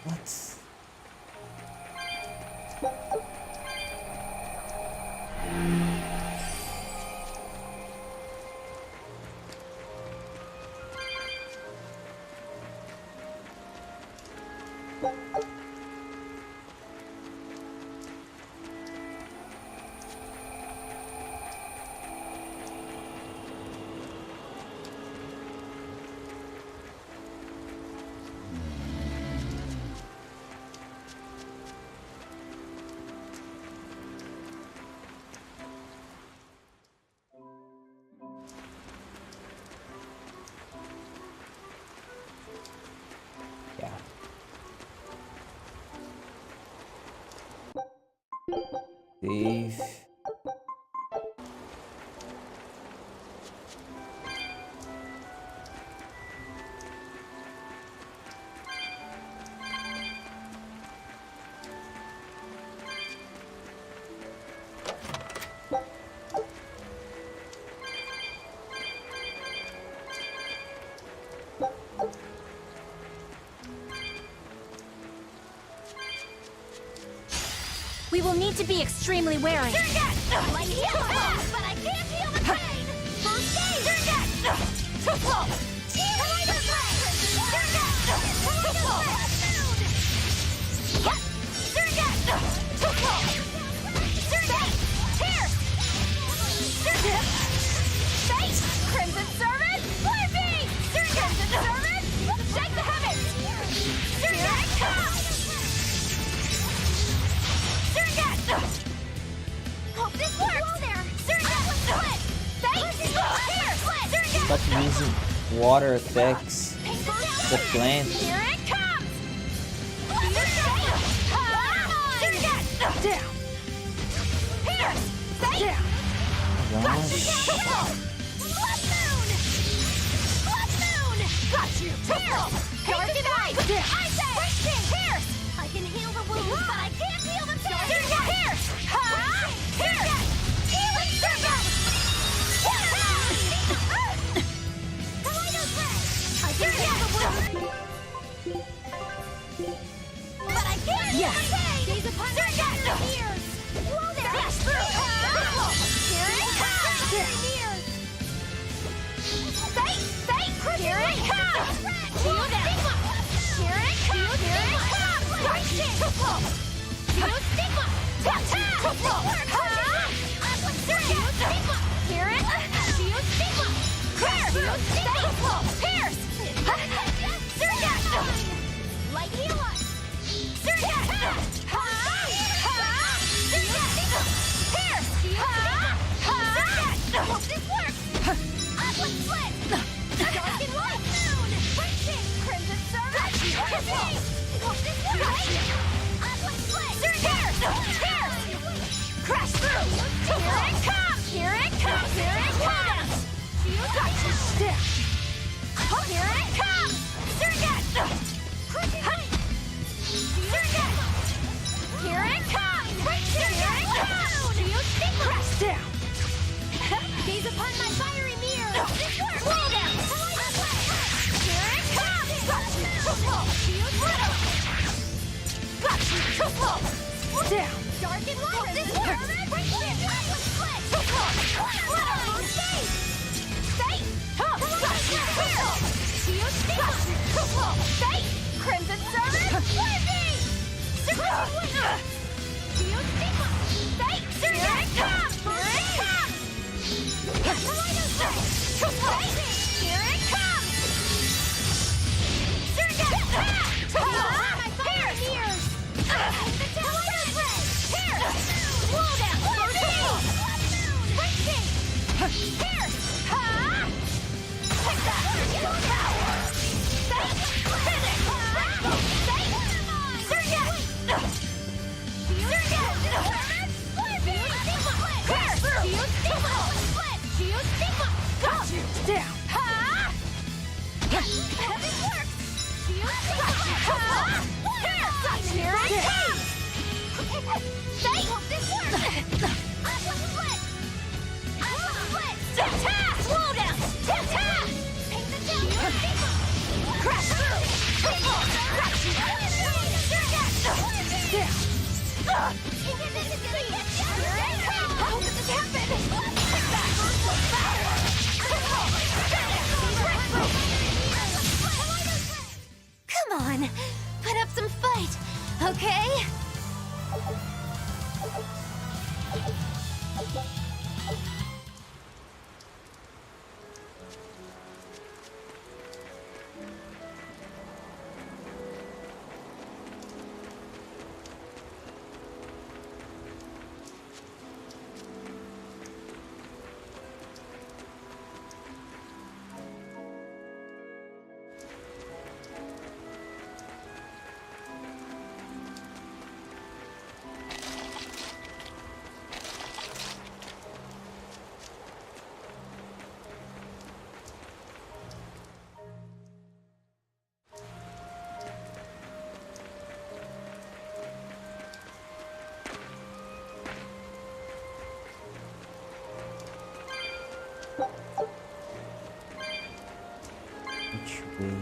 What? Yeah. Save. We will need to be extremely wary. But I can't feel the pain! First aid! Too slow! Crimson Servant! Flippy! Crimson Servant! Shake the heavens! Here it comes! Hope this works! Whoa there! Split! Stop using water effects. The plant. Here it comes! Down! Here! Down! Gosh. Got you! Dark and light! I say! Pierce! I can heal the wounds, but I can't heal the pain! Pierce! Pierce! Healing circle! I can heal the wounds, but I can't heal the pain! Gaze upon my ears! Whoa there! Flash through! Here it comes! Here it comes! Here it comes! Here it comes! Stigma! Here it Stigma! Pierce! Light heal us! Hope this works! Upward split! Dark and light! Crimson Servant! Hope this works! Upward split! Crash through! Here it comes! Here it comes! Here it comes! Here it comes! Here it comes! Crash down! Gaze upon my fiery mirror! This works! Slow down! Here it comes! Got you! Too slow! Down! Dark and light! This works! Crimson Servant, Flippy! Here it comes! Here it comes! Down! Ha! Heavy work! Here it comes! This works! I will split! Attack! Slow down! Attack! Paint the down! Crash through! How did this happen? Come on, put up some fight, okay? Which way?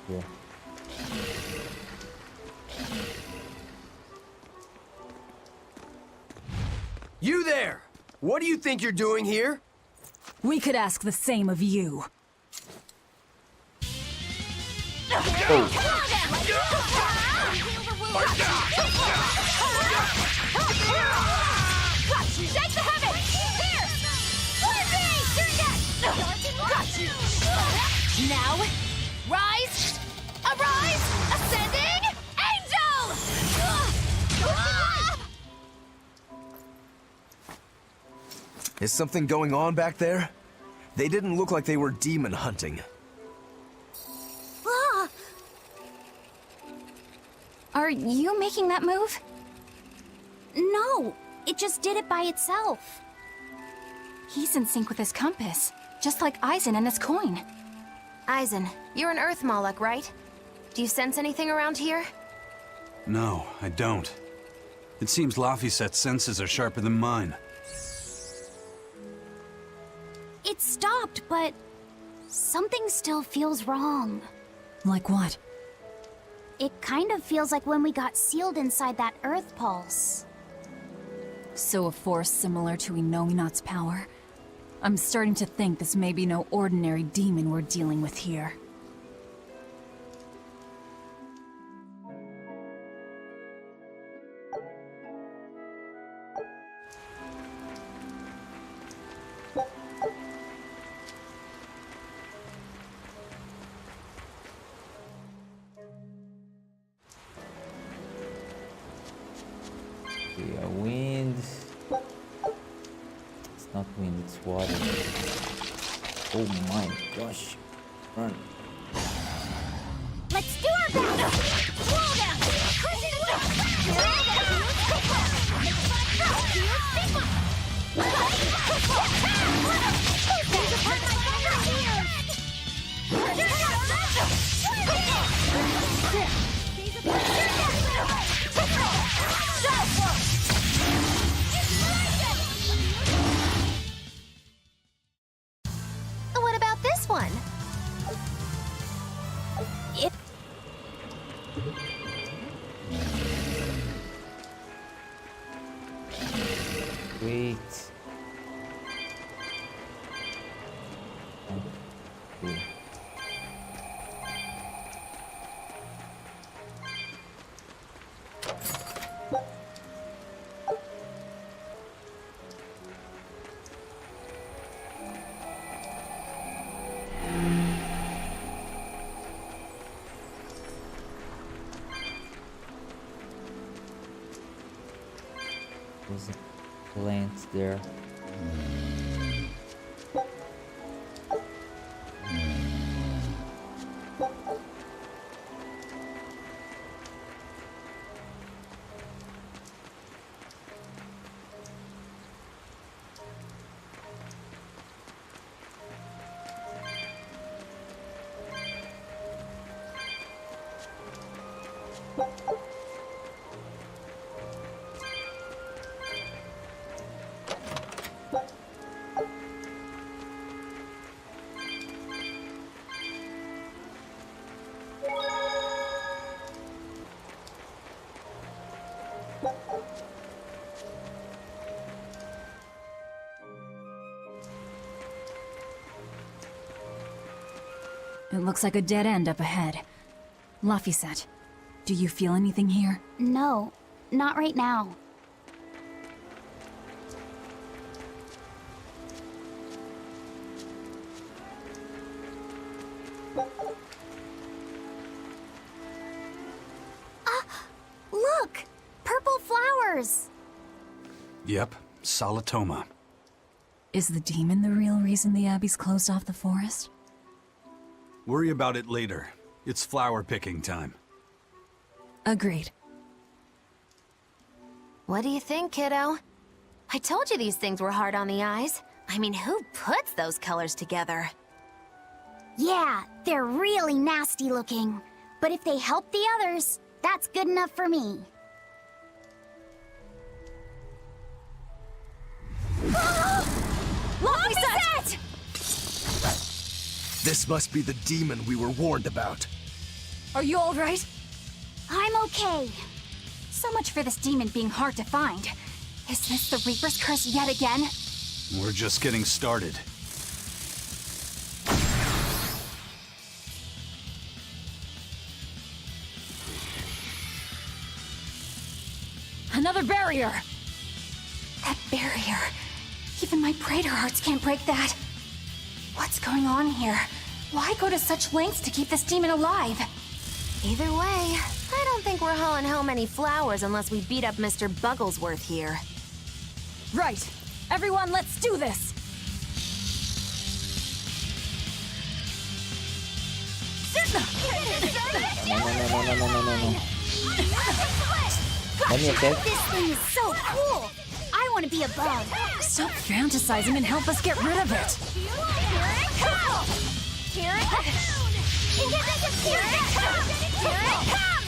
Yeah. You there! What do you think you're doing here? We could ask the same of you. Shake the heavens! Here! Now, rise! Arise! Ascending! Angels! Is something going on back there? They didn't look like they were demon hunting. Are you making that move? No, it just did it by itself. He's in sync with his compass, just like Eisen and his coin. Eisen, you're an Earth Moloch, right? Do you sense anything around here? No, I don't. It seems Laphicet's senses are sharper than mine. It stopped, but something still feels wrong. Like what? It kind of feels like when we got sealed inside that Earth Pulse. So a force similar to Inominat's power? I'm starting to think this may be no ordinary demon we're dealing with here. Yeah, wind. It's not wind, it's water. Oh my gosh. Run. Let's do our best! Slow down! Crush it! Wait. Cool. There's a plant there. It looks like a dead end up ahead. Laphicet, do you feel anything here? No, not right now. Look! Purple flowers! Yep, Solitoma. Is the demon the real reason the Abbey's closed off the forest? Worry about it later. It's flower picking time. Agreed. What do you think, kiddo? I told you these things were hard on the eyes. I mean, who puts those colors together? Yeah, they're really nasty looking. But if they help the others, that's good enough for me. Laphicet! This must be the demon we were warned about. Are you all right? I'm okay. So much for this demon being hard to find. Is this the Reaper's curse yet again? We're just getting started. Another barrier! That barrier. Even my Praetor hearts can't break that. What's going on here? Why go to such lengths to keep this demon alive? Either way, I don't think we're hauling home any flowers unless we beat up Mr. Bugglesworth here. Right. Everyone, let's do this! No. Let me attack. This thing is so cool! I want to be a bug. Stop fantasizing and help us get rid of it! Here it comes! Here it comes! Here it comes! Here it comes!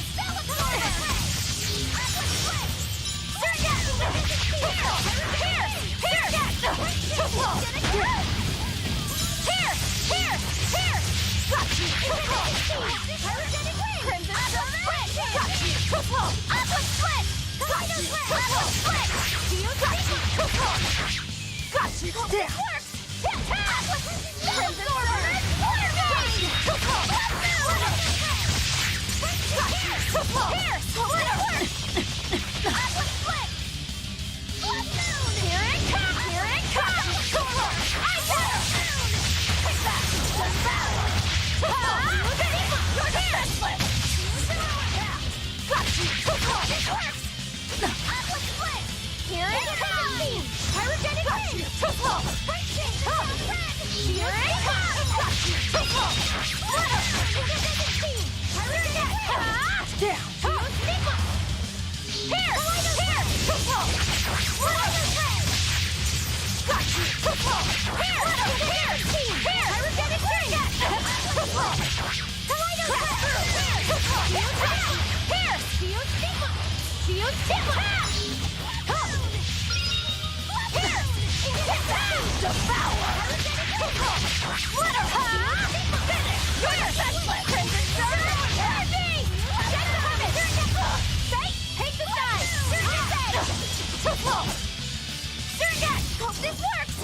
Hope this works!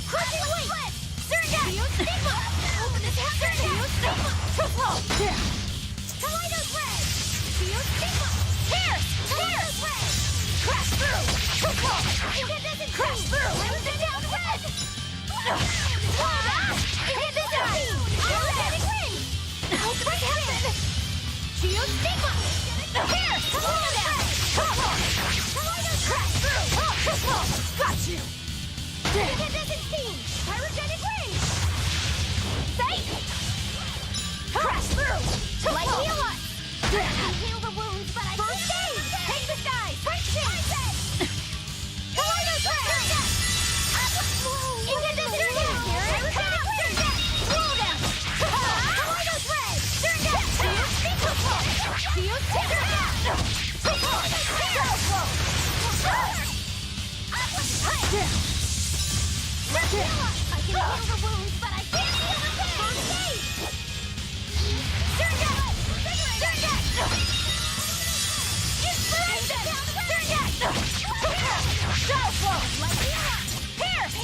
Crushing weight! Surga! Stigma! Open this half Surga! Stigma! Triple! Kaleido Ray! Stigma! Pierce! Pierce! Crash through! Triple! Incandescent Crash through! Crimson down red! Incandescent beam! Automatic ring! How could this happen? Shield Stigma! Pierce! Kaleido down! Triple! Kaleido Crash through! Triple! Got you! Incandescent beam! Pyrogenic ring! Safe! Crash through! Light heal us! Heal the wounds, but I first aid! Take the sky! French kiss! Kaleido Crash! Incandescent beam! Pyrogenic ring! Slow down! Kaleido Ray! Shield Sticker! Triple! I can heal the wounds, but I can't heal the pain! First aid! Surga! Surga! Inspiration! Surga! Shadow Flow! Pierce!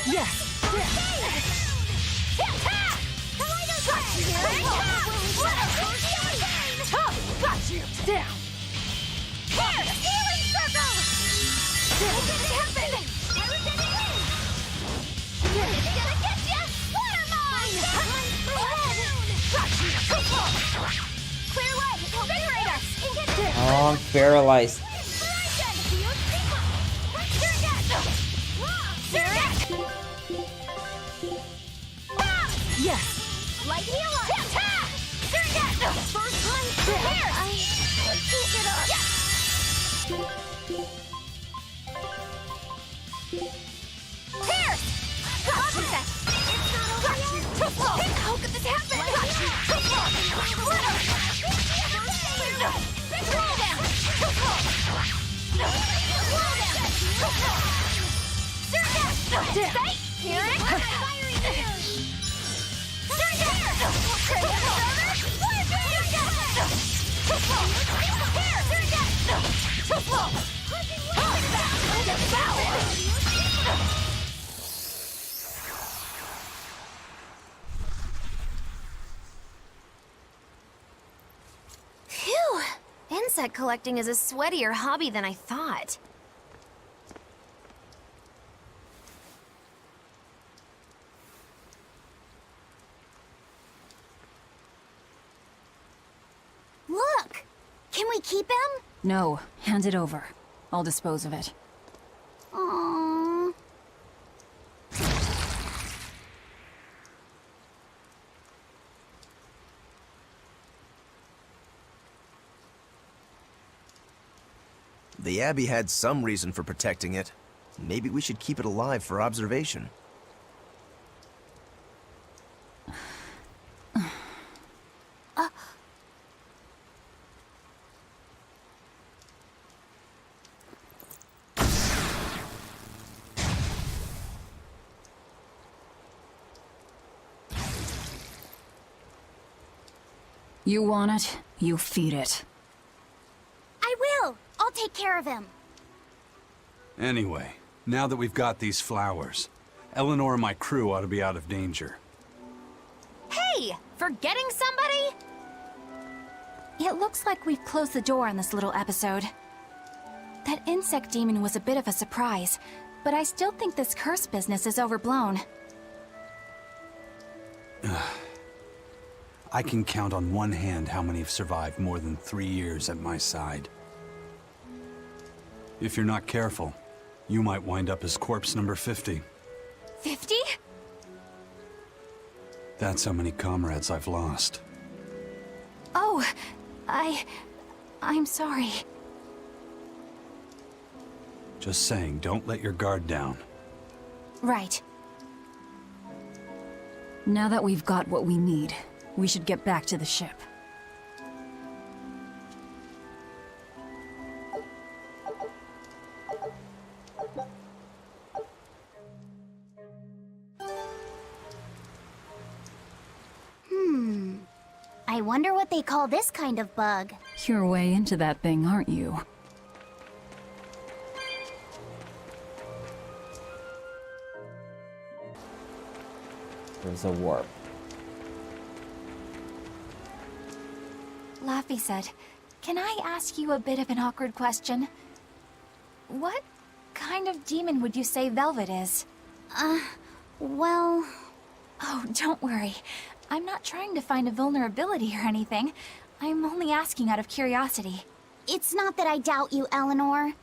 Yes! Got you! Down! Here! Healing circle! What did it happen? Pyrogenic ring! It's gonna get you! Water mine! Got you! Clear way! Invigorate us! Oh, I'm paralyzed. Yes! Light healer! First time! Here! I can't get up! Pierce! Got you! It's not over yet! Triple! How could this happen? Got you! Triple! Glitter! Roll down! Triple! Roll down! Triple! Surga! Safe! Here it comes! Surga! Triple! Phew! Insect collecting is a sweatier hobby than I thought. Look! Can we keep him? No, hand it over. I'll dispose of it. Aww. The Abbey had some reason for protecting it. Maybe we should keep it alive for observation. You want it, you feed it. I will! I'll take care of him. Anyway, now that we've got these flowers, Eleanor and my crew ought to be out of danger. Hey! Forgetting somebody? It looks like we've closed the door on this little episode. That insect demon was a bit of a surprise, but I still think this curse business is overblown. I can count on one hand how many have survived more than 3 years at my side. If you're not careful, you might wind up as corpse number 50. 50? That's how many comrades I've lost. Oh, I'm sorry. Just saying, don't let your guard down. Right. Now that we've got what we need, we should get back to the ship. I wonder what they call this kind of bug. You're way into that thing, aren't you? There's a warp. Laffy said, "Can I ask you a bit of an awkward question? What kind of demon would you say Velvet is?" Well... Oh, don't worry. I'm not trying to find a vulnerability or anything. I'm only asking out of curiosity. It's not that I doubt you, Eleanor.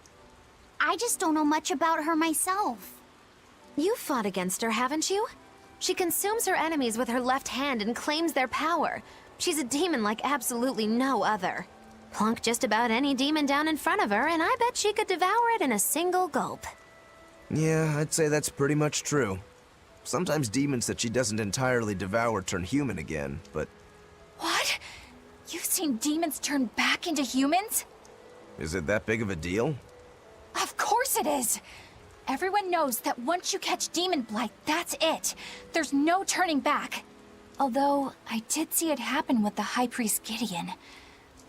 I just don't know much about her myself. You fought against her, haven't you? She consumes her enemies with her left hand and claims their power. She's a demon like absolutely no other. Plunk just about any demon down in front of her, and I bet she could devour it in a single gulp. Yeah, I'd say that's pretty much true. Sometimes demons that she doesn't entirely devour turn human again, but... What? You've seen demons turn back into humans? Is it that big of a deal? Of course it is! Everyone knows that once you catch demon blight, that's it. There's no turning back. Although, I did see it happen with the High Priest Gideon.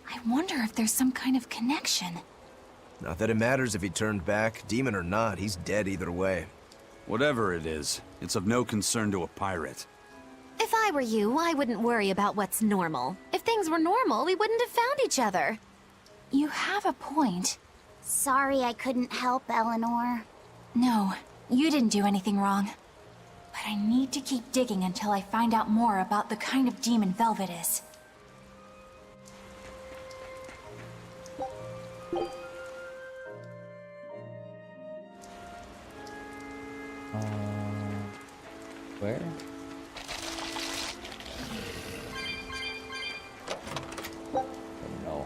I wonder if there's some kind of connection. Not that it matters if he turned back, demon or not, he's dead either way. Whatever it is, it's of no concern to a pirate. If I were you, I wouldn't worry about what's normal. If things were normal, we wouldn't have found each other. You have a point. Sorry I couldn't help, Eleanor. No, you didn't do anything wrong. But I need to keep digging until I find out more about the kind of demon Velvet is. Where? Oh no.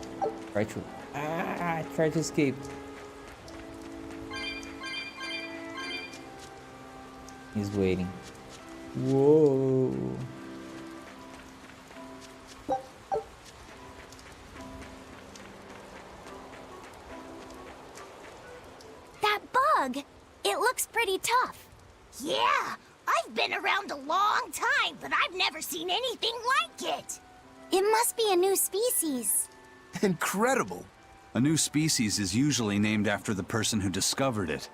Try to escape. He's waiting. Whoa. That bug! It looks pretty tough. Yeah, I've been around a long time, but I've never seen anything like it. It must be a new species. Incredible! A new species is usually named after the person who discovered it.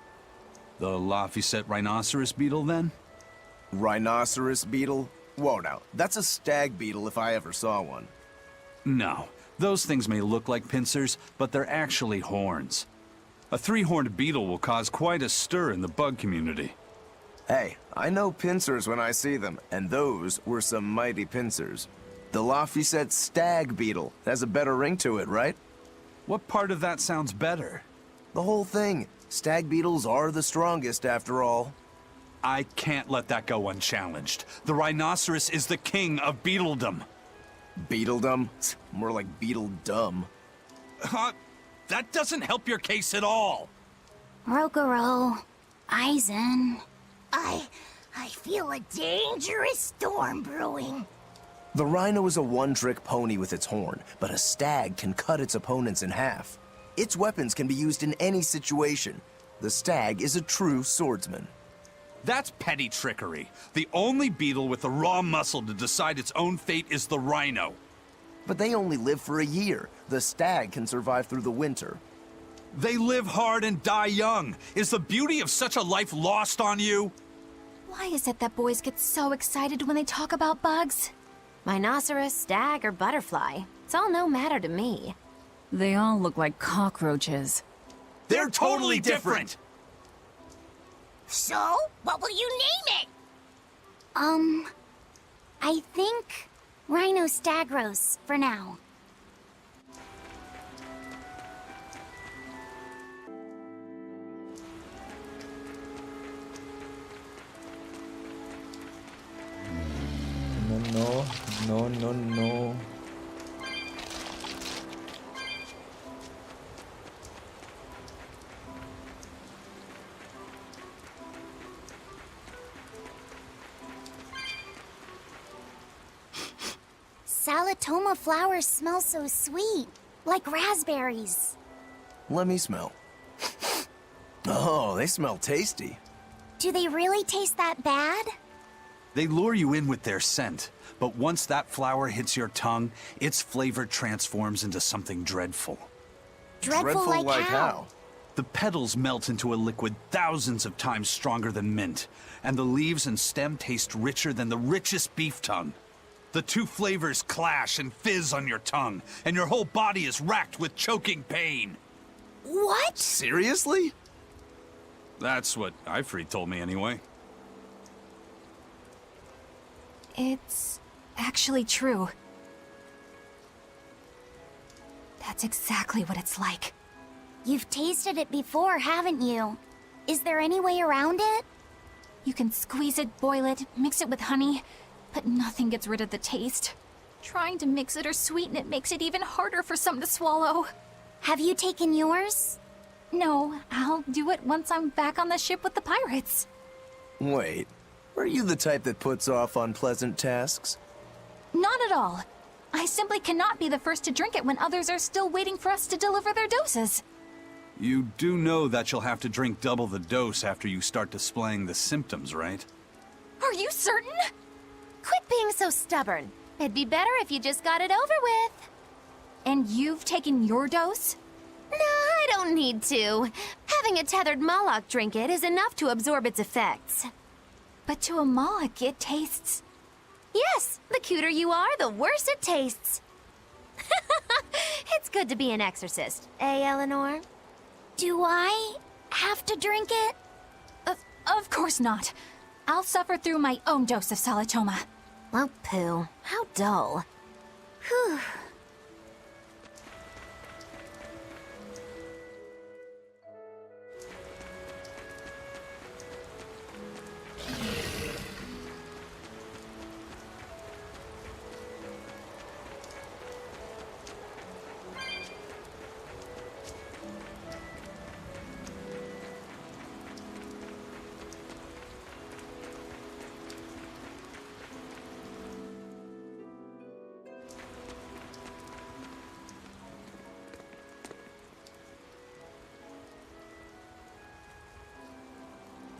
The Laphicet rhinoceros beetle, then? Rhinoceros beetle? Whoa now, that's a stag beetle if I ever saw one. No. Those things may look like pincers, but they're actually horns. A three-horned beetle will cause quite a stir in the bug community. Hey, I know pincers when I see them, and those were some mighty pincers. The Laphicet stag beetle has a better ring to it, right? What part of that sounds better? The whole thing. Stag beetles are the strongest, after all. I can't let that go unchallenged. The rhinoceros is the king of beetledom. Beetledom? More like beetle-dumb. That doesn't help your case at all. Rokuro. Aizen. I feel a dangerous storm brewing. The rhino is a one-trick pony with its horn, but a stag can cut its opponents in half. Its weapons can be used in any situation. The stag is a true swordsman. That's petty trickery. The only beetle with the raw muscle to decide its own fate is the rhino. But they only live for a year. The stag can survive through the winter. They live hard and die young. Is the beauty of such a life lost on you? Why is it that boys get so excited when they talk about bugs? Rhinoceros, stag, or butterfly. It's all no matter to me. They all look like cockroaches. They're totally different! So, what will you name it? I think Rhinostagros for now. No. Salatoma flowers smell so sweet, like raspberries. Let me smell. Oh, they smell tasty. Do they really taste that bad? They lure you in with their scent, but once that flower hits your tongue, its flavor transforms into something dreadful. Dreadful like how? The petals melt into a liquid thousands of times stronger than mint, and the leaves and stem taste richer than the richest beef tongue. The two flavors clash and fizz on your tongue, and your whole body is racked with choking pain. What? Seriously? That's what Ifrit told me anyway. It's actually true. That's exactly what it's like. You've tasted it before, haven't you? Is there any way around it? You can squeeze it, boil it, mix it with honey, but nothing gets rid of the taste. Trying to mix it or sweeten it makes it even harder for some to swallow. Have you taken yours? No, I'll do it once I'm back on the ship with the pirates. Wait, are you the type that puts off unpleasant tasks? Not at all. I simply cannot be the first to drink it when others are still waiting for us to deliver their doses. You do know that you'll have to drink double the dose after you start displaying the symptoms, right? Are you certain? Quit being so stubborn. It'd be better if you just got it over with. And you've taken your dose? No, I don't need to. Having a tethered Moloch drink it is enough to absorb its effects. But to a Moloch, it tastes... Yes, the cuter you are, the worse it tastes. It's good to be an exorcist, eh, Eleanor? Do I have to drink it? Of course not. I'll suffer through my own dose of Salatoma. Oh, pooh. How dull. Whew.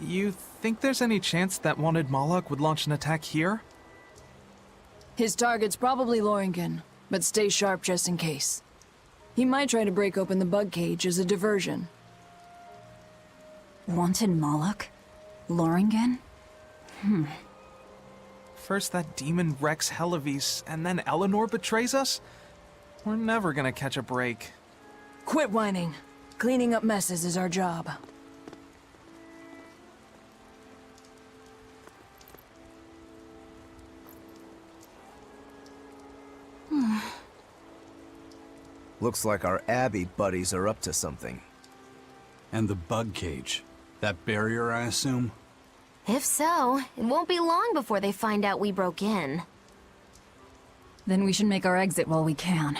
You think there's any chance that wanted Moloch would launch an attack here? His target's probably Loringen, but stay sharp just in case. He might try to break open the bug cage as a diversion. Wanted Moloch? Loringen? First that demon Rex Helavis, and then Eleanor betrays us? We're never gonna catch a break. Quit whining. Cleaning up messes is our job. Looks like our Abbey buddies are up to something. And the bug cage. That barrier, I assume? If so, it won't be long before they find out we broke in. Then we should make our exit while we can.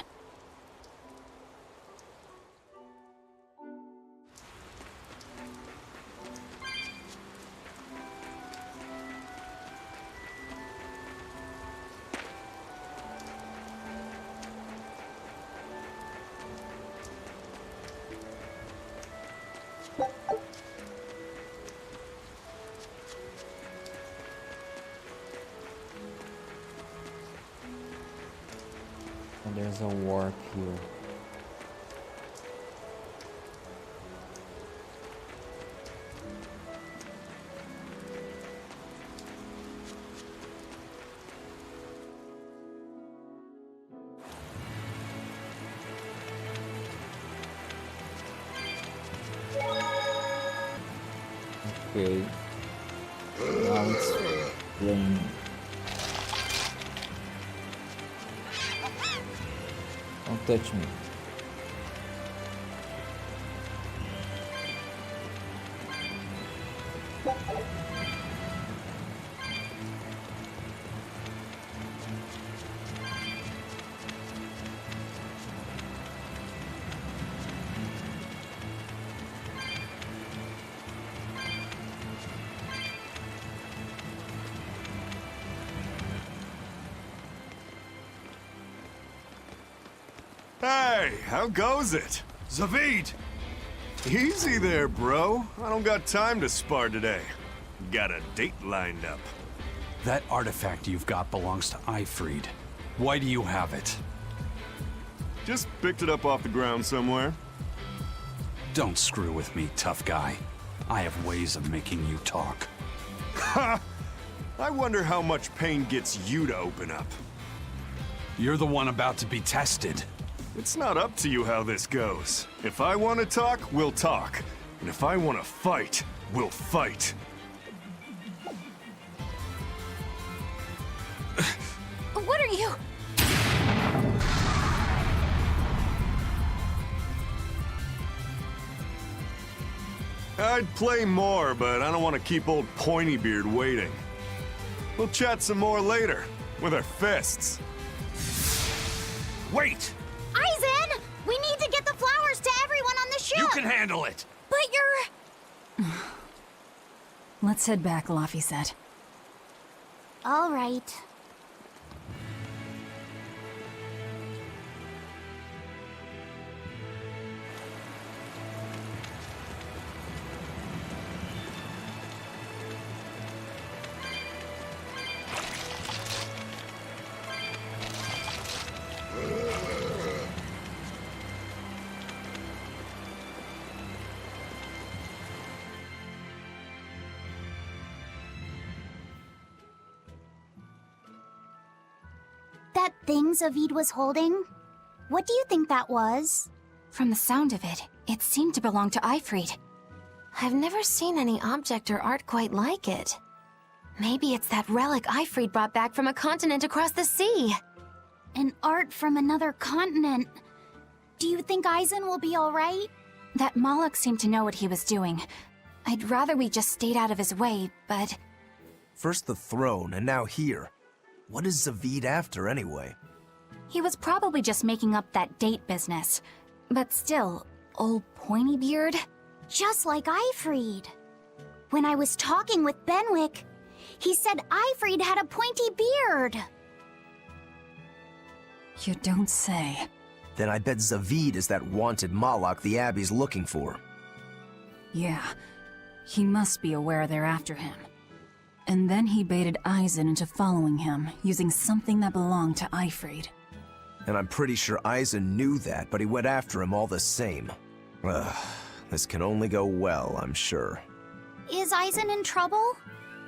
And there's a warp here. Okay. Now it's playing. Don't touch me. Hey, how goes it? Zavid! Easy there, bro. I don't got time to spar today. Got a date lined up. That artifact you've got belongs to Ifrit. Why do you have it? Just picked it up off the ground somewhere. Don't screw with me, tough guy. I have ways of making you talk. Ha! I wonder how much pain gets you to open up. You're the one about to be tested. It's not up to you how this goes. If I want to talk, we'll talk. And if I want to fight, we'll fight. What are you? I'd play more, but I don't want to keep old Pointybeard waiting. We'll chat some more later, with our fists. Wait! Aizen! We need to get the flowers to everyone on the ship! You can handle it! But you're... Let's head back, Laffy said. All right. That thing Zavid was holding? What do you think that was? From the sound of it, it seemed to belong to Eifried. I've never seen any object or art quite like it. Maybe it's that relic Eifried brought back from a continent across the sea. An art from another continent. Do you think Aizen will be alright? That Moloch seemed to know what he was doing. I'd rather we just stayed out of his way, but... First the throne, and now here. What is Zavid after, anyway? He was probably just making up that date business. But still, old Pointybeard? Just like Eifried. When I was talking with Benwick, he said Eifried had a pointy beard. You don't say. Then I bet Zavid is that wanted Moloch the Abbey's looking for. Yeah, he must be aware they're after him. And then he baited Aizen into following him, using something that belonged to Eifried. And I'm pretty sure Aizen knew that, but he went after him all the same. Ugh, this can only go well, I'm sure. Is Aizen in trouble?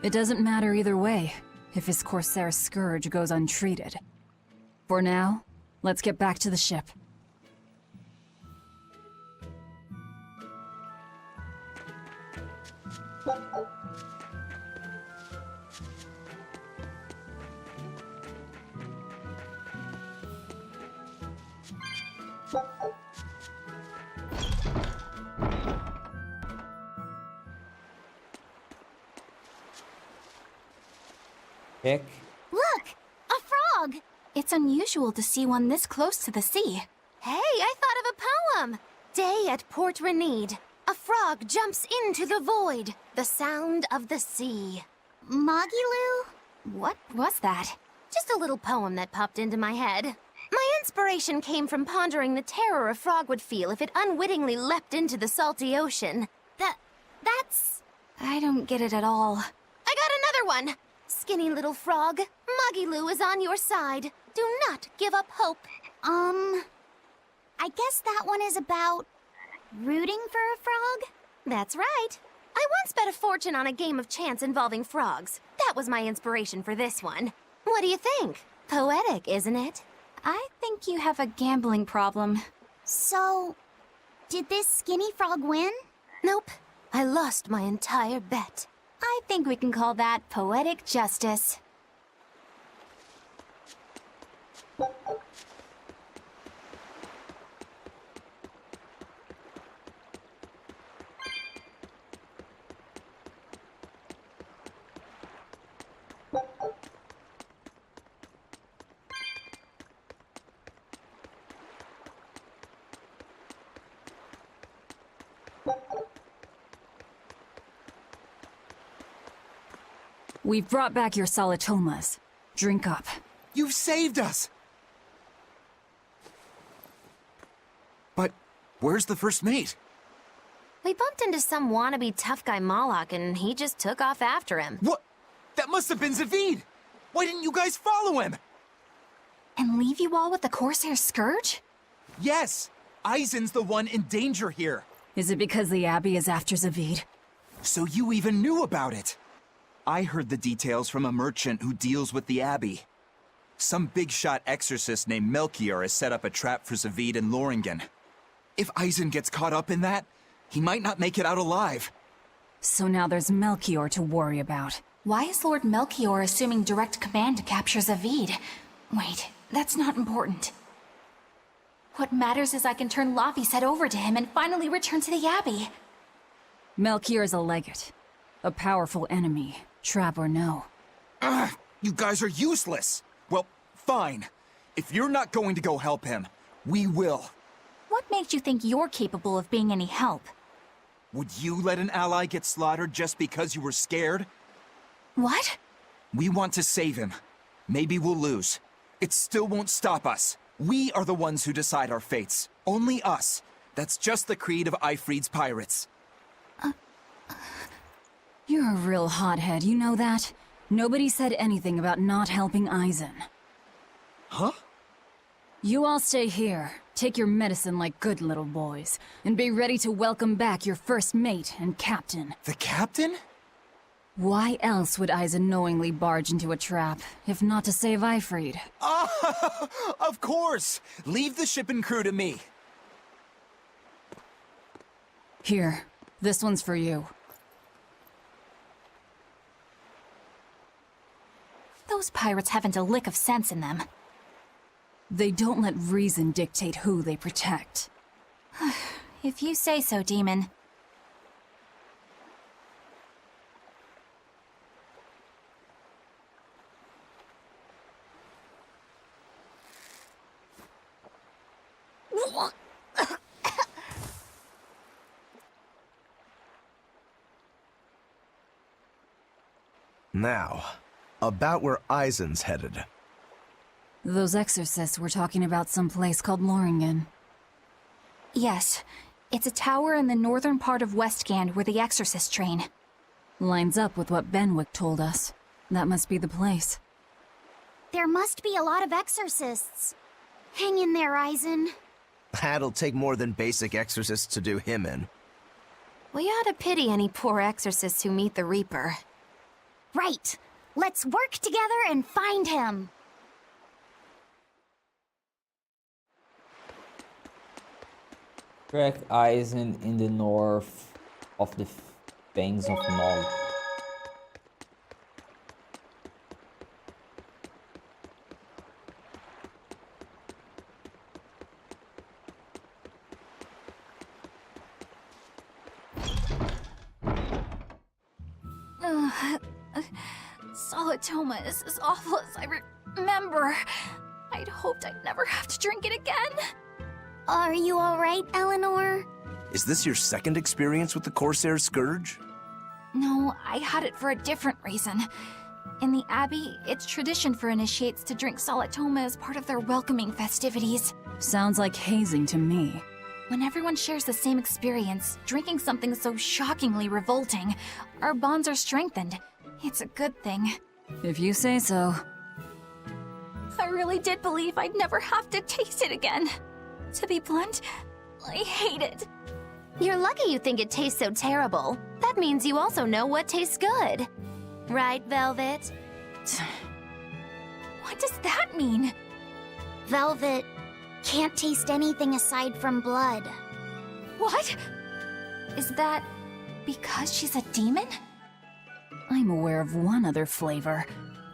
It doesn't matter either way, if his Corsair Scourge goes untreated. For now, let's get back to the ship. Heck, Look! A frog! It's unusual to see one this close to the sea. Hey, I thought of a poem! Day at Port Renede. A frog jumps into the void. The sound of the sea. Magilu? What was that? Just a little poem that popped into my head. My inspiration came from pondering the terror a frog would feel if it unwittingly leapt into the salty ocean. That's... I don't get it at all. I got another one! Skinny little frog, Magilu is on your side. Do not give up hope. I guess that one is about... rooting for a frog? That's right. I once bet a fortune on a game of chance involving frogs. That was my inspiration for this one. What do you think? Poetic, isn't it? I think you have a gambling problem. So... did this skinny frog win? Nope. I lost my entire bet. I think we can call that poetic justice. We've brought back your solitomas. Drink up. You've saved us! But where's the first mate? We bumped into some wannabe tough guy Moloch and he just took off after him. What? That must have been Zavid! Why didn't you guys follow him? And leave you all with the Corsair Scourge? Yes! Aizen's the one in danger here. Is it because the Abbey is after Zavid? So you even knew about it? I heard the details from a merchant who deals with the Abbey. Some big-shot exorcist named Melchior has set up a trap for Zavid and Loringen. If Eisen gets caught up in that, he might not make it out alive. So now there's Melchior to worry about. Why is Lord Melchior assuming direct command to capture Zavid? Wait, that's not important. What matters is I can turn Lavi's head over to him and finally return to the Abbey. Melchior is a legate. A powerful enemy, trap or no. Ugh, you guys are useless! Well, fine. If you're not going to go help him, we will. What makes you think you're capable of being any help? Would you let an ally get slaughtered just because you were scared? What? We want to save him. Maybe we'll lose. It still won't stop us. We are the ones who decide our fates. Only us. That's just the creed of Eifried's pirates. You're a real hothead, you know that? Nobody said anything about not helping Eisen. Huh? You all stay here, take your medicine like good little boys, and be ready to welcome back your first mate and captain. The captain? Why else would Eisen knowingly barge into a trap, if not to save Eifried? Of course! Leave the ship and crew to me. Here, this one's for you. Those pirates haven't a lick of sense in them. They don't let reason dictate who they protect. If you say so, Demon. Now, about where Eisen's headed. Those exorcists were talking about some place called Loringen. Yes. It's a tower in the northern part of Westgand where the exorcists train. Lines up with what Benwick told us. That must be the place. There must be a lot of exorcists. Hang in there, Eisen. That'll take more than basic exorcists to do him in. We ought to pity any poor exorcists who meet the Reaper. Right. Let's work together and find him. Track Eisen in the north of the Fangs of Nod. Solitoma is as awful as I remember. I'd hoped I'd never have to drink it again. Are you alright, Eleanor? Is this your second experience with the Corsair Scourge? No, I had it for a different reason. In the Abbey, it's tradition for initiates to drink Solitoma as part of their welcoming festivities. Sounds like hazing to me. When everyone shares the same experience, drinking something so shockingly revolting, our bonds are strengthened. It's a good thing. If you say so. I really did believe I'd never have to taste it again. To be blunt, I hate it. You're lucky you think it tastes so terrible. That means you also know what tastes good. Right, Velvet? What does that mean? Velvet can't taste anything aside from blood. What? Is that because she's a demon? I'm aware of one other flavor.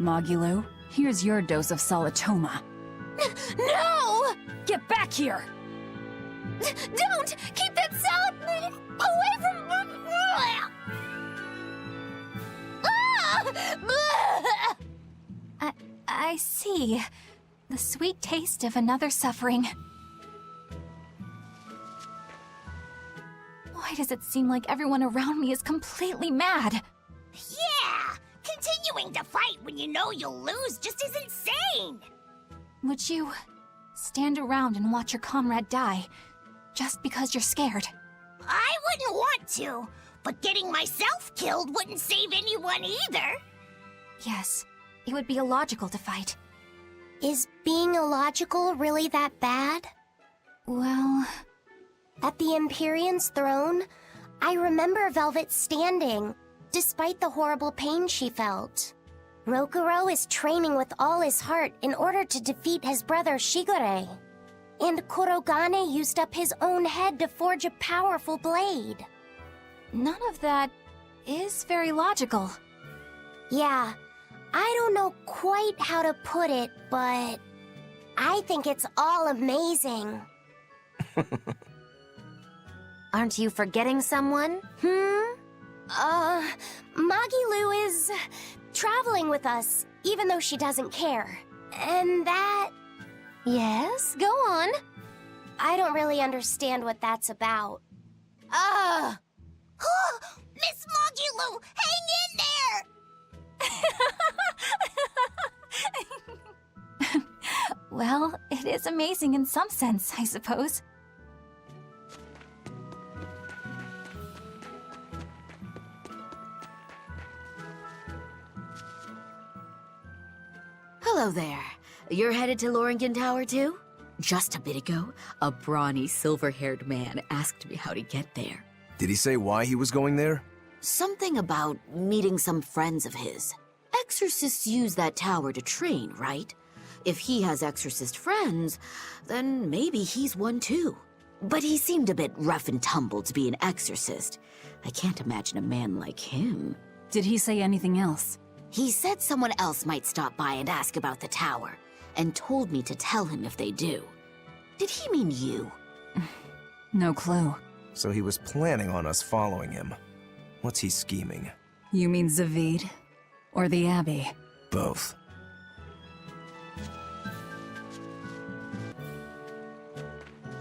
Magulu, here's your dose of Solitoma. No! Get back here! Don't! Keep that salad away from... I see. The sweet taste of another suffering. Why does it seem like everyone around me is completely mad? Yeah! Continuing to fight when you know you'll lose just is insane! Would you stand around and watch your comrade die, just because you're scared? I wouldn't want to, but getting myself killed wouldn't save anyone either. Yes, it would be illogical to fight. Is being illogical really that bad? Well, At the Empyrean's throne, I remember Velvet standing, despite the horrible pain she felt. Rokuro is training with all his heart in order to defeat his brother Shigure. And Kurogane used up his own head to forge a powerful blade. None of that is very logical. Yeah, I don't know quite how to put it, but I think it's all amazing. Aren't you forgetting someone? Magilu is traveling with us, even though she doesn't care. And that... Yes, go on. I don't really understand what that's about. Miss Magilu, hang in there! Well, it is amazing in some sense, I suppose. Hello there. You're headed to Loringen Tower too? Just a bit ago, a brawny, silver-haired man asked me how to get there. Did he say why he was going there? Something about meeting some friends of his. Exorcists use that tower to train, right? If he has exorcist friends, then maybe he's one too. But he seemed a bit rough and tumble to be an exorcist. I can't imagine a man like him. Did he say anything else? He said someone else might stop by and ask about the tower, and told me to tell him if they do. Did he mean you? No clue. So he was planning on us following him. What's he scheming? You mean Zavid? Or the Abbey? Both.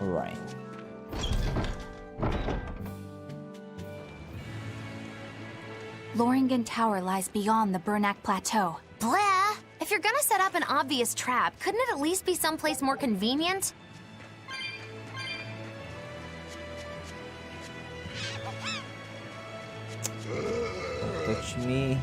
Alright. Loringen Tower lies beyond the Bernac Plateau. Blah! If you're gonna set up an obvious trap, couldn't it at least be someplace more convenient? Touch me.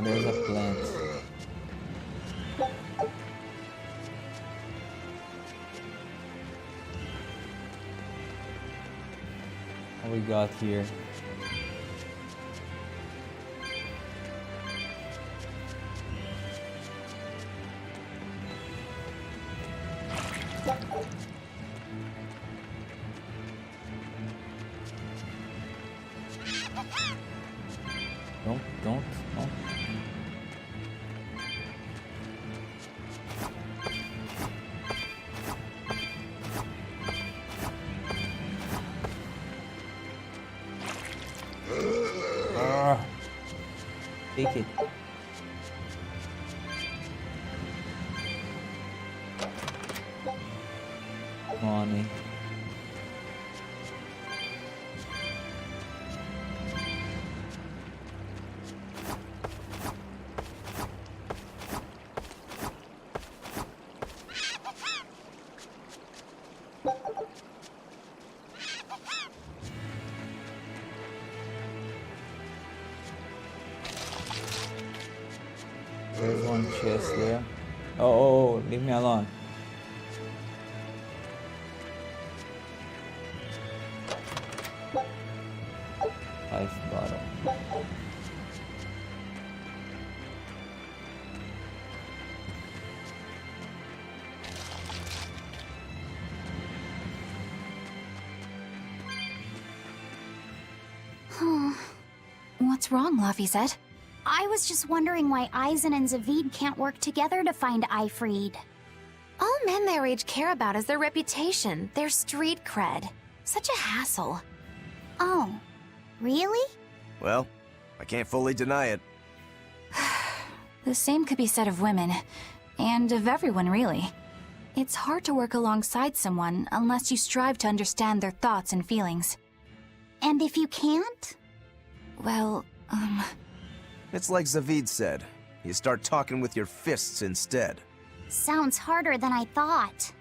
There's a plant. What we got here? Don't. Take it. Money. There's one chest there. Oh, leave me alone. Life bottle. What's wrong, Laphicet? I was just wondering why Aizen and Zavid can't work together to find Aifreed. All men their age care about is their reputation, their street cred. Such a hassle. Oh, really? Well, I can't fully deny it. The same could be said of women, and of everyone, really. It's hard to work alongside someone unless you strive to understand their thoughts and feelings. And if you can't? Well, It's like Zavid said. You start talking with your fists instead. Sounds harder than I thought.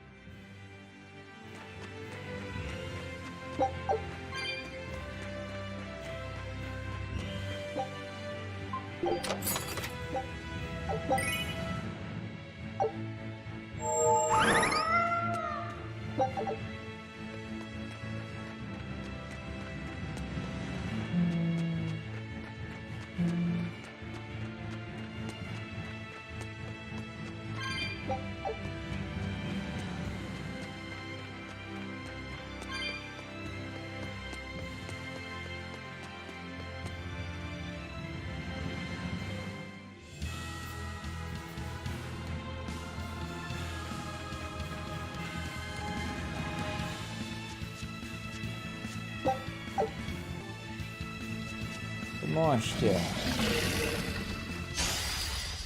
Monster.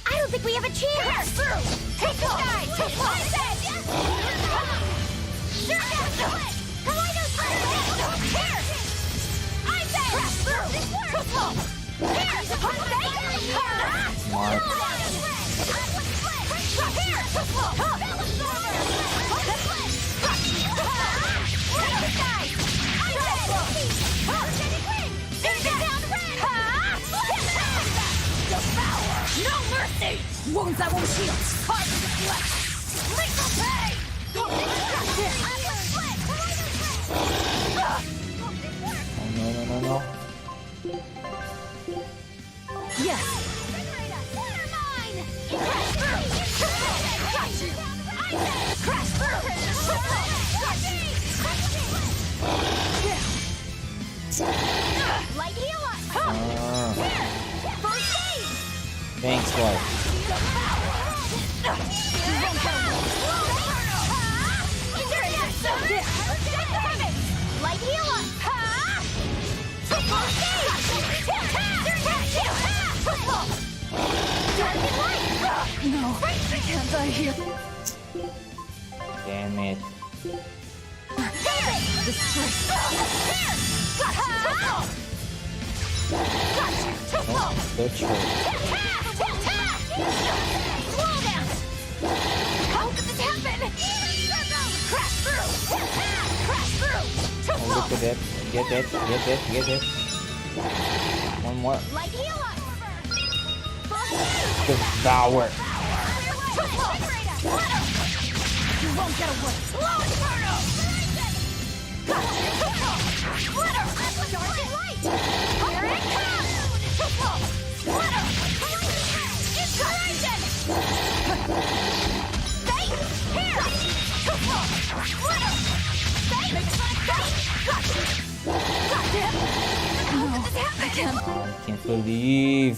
I don't think we have a chance! Take this guy! I said! Here! I said! No mercy! Wounds that won't heal! Carve into flesh! Lethal pay! Oh no. Yes! Crash through! Light heal us! First aid! Thanks, Lord. Light heal us! No, I can't die here. Damn it. Don't touch her. How could this happen? Crash through! Crash through! Oh, look at that. Get that. One more. Light heal us! Devour. You won't get away! Slow Inferno! Splitter! Dark and light! Here it comes! Splitter! Inspiration! Fate! Here! Splitter! Fate! Got him! How did this happen? I can't believe.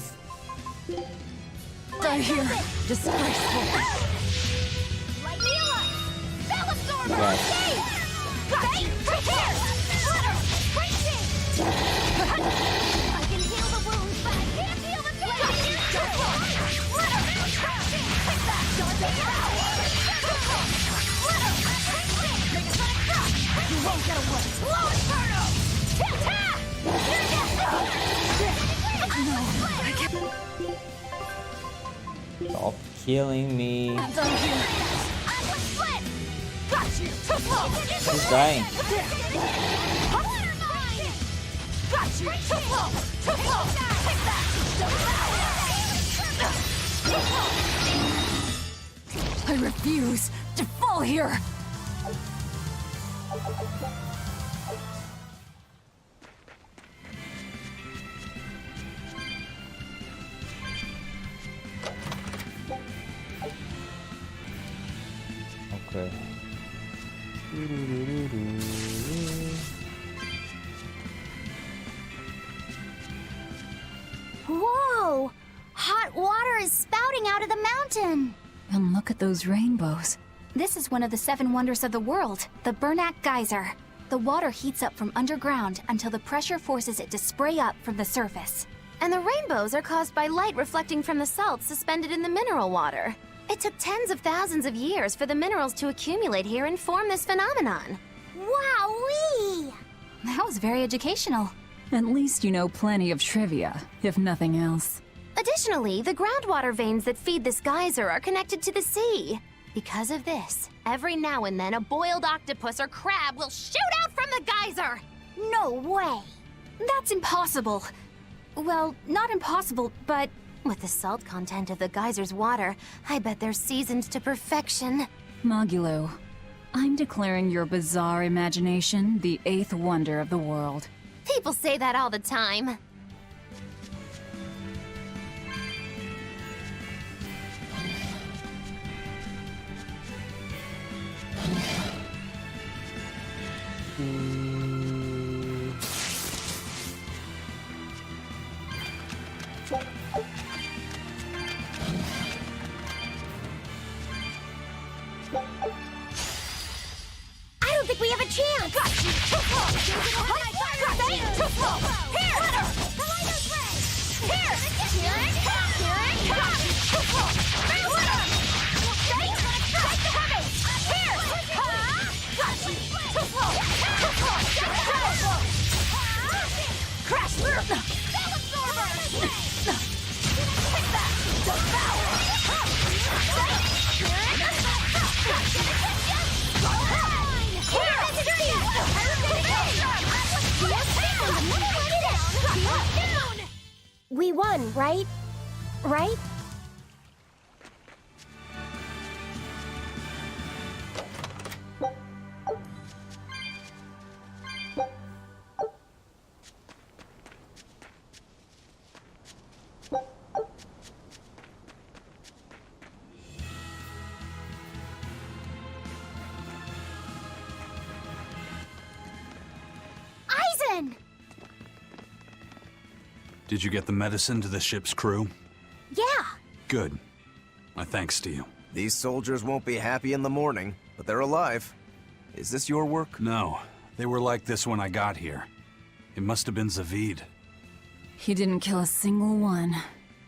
Die here. Disgraceful. Light heal us! Ballast Yes. Fate! Fate! Prepare! Splitter! Racing! I can heal the wounds, but I can't heal the pain! Splitter! Crashing! Take that! Darting power! Splitter! Racing! Make a sonic drop! You won't get away! Slow Inferno! Tap! No, I can't. Stop killing me. I'm done here. Got you! He's dying. Got you! Take that! I refuse to fall here. Okay. Whoa! Hot water is spouting out of the mountain! And look at those rainbows. This is one of the 7 wonders of the world, the Bernak Geyser. the water heats up from underground until the pressure forces it to spray up from the surface. And the rainbows are caused by light reflecting from the salts suspended in the mineral water. It took tens of thousands of years for the minerals to accumulate here and form this phenomenon. Wowee! That was very educational. At least you know plenty of trivia, if nothing else. Additionally, the groundwater veins that feed this geyser are connected to the sea. Because of this, every now and then a boiled octopus or crab will shoot out from the geyser! No way! That's impossible. Well, not impossible, but... With the salt content of the geyser's water, I bet they're seasoned to perfection. Mogulo, I'm declaring your bizarre imagination the 8th wonder of the world. People say that all the time. I don't think we have a chance! Got you! Too slow! Too slow! Here! The lightning ray! Here! Here it comes! Here it comes! Too slow! Take the heavy! Here! Got you! Too slow! Too slow! Crash through! Bell absorber! Take that! Devour! Here it comes! We won, right? Right? Did you get the medicine to the ship's crew? Yeah. Good. My thanks to you. These soldiers won't be happy in the morning, but they're alive. Is this your work? No. They were like this when I got here. It must have been Zavid. He didn't kill a single one.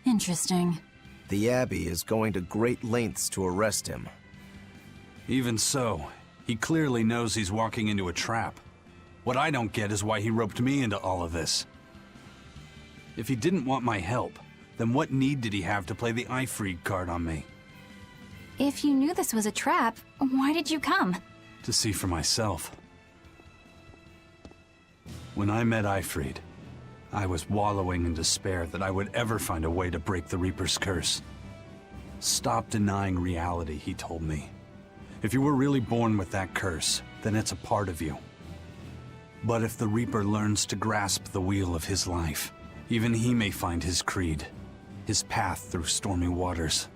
Interesting. The Abbey is going to great lengths to arrest him. Even so, he clearly knows he's walking into a trap. What I don't get is why he roped me into all of this. If he didn't want my help, then what need did he have to play the Eifried card on me? If you knew this was a trap, why did you come? To see for myself. When I met Eifried, I was wallowing in despair that I would ever find a way to break the Reaper's curse. Stop denying reality, he told me. If you were really born with that curse, then it's a part of you. But if the Reaper learns to grasp the wheel of his life, even he may find his creed, his path through stormy waters.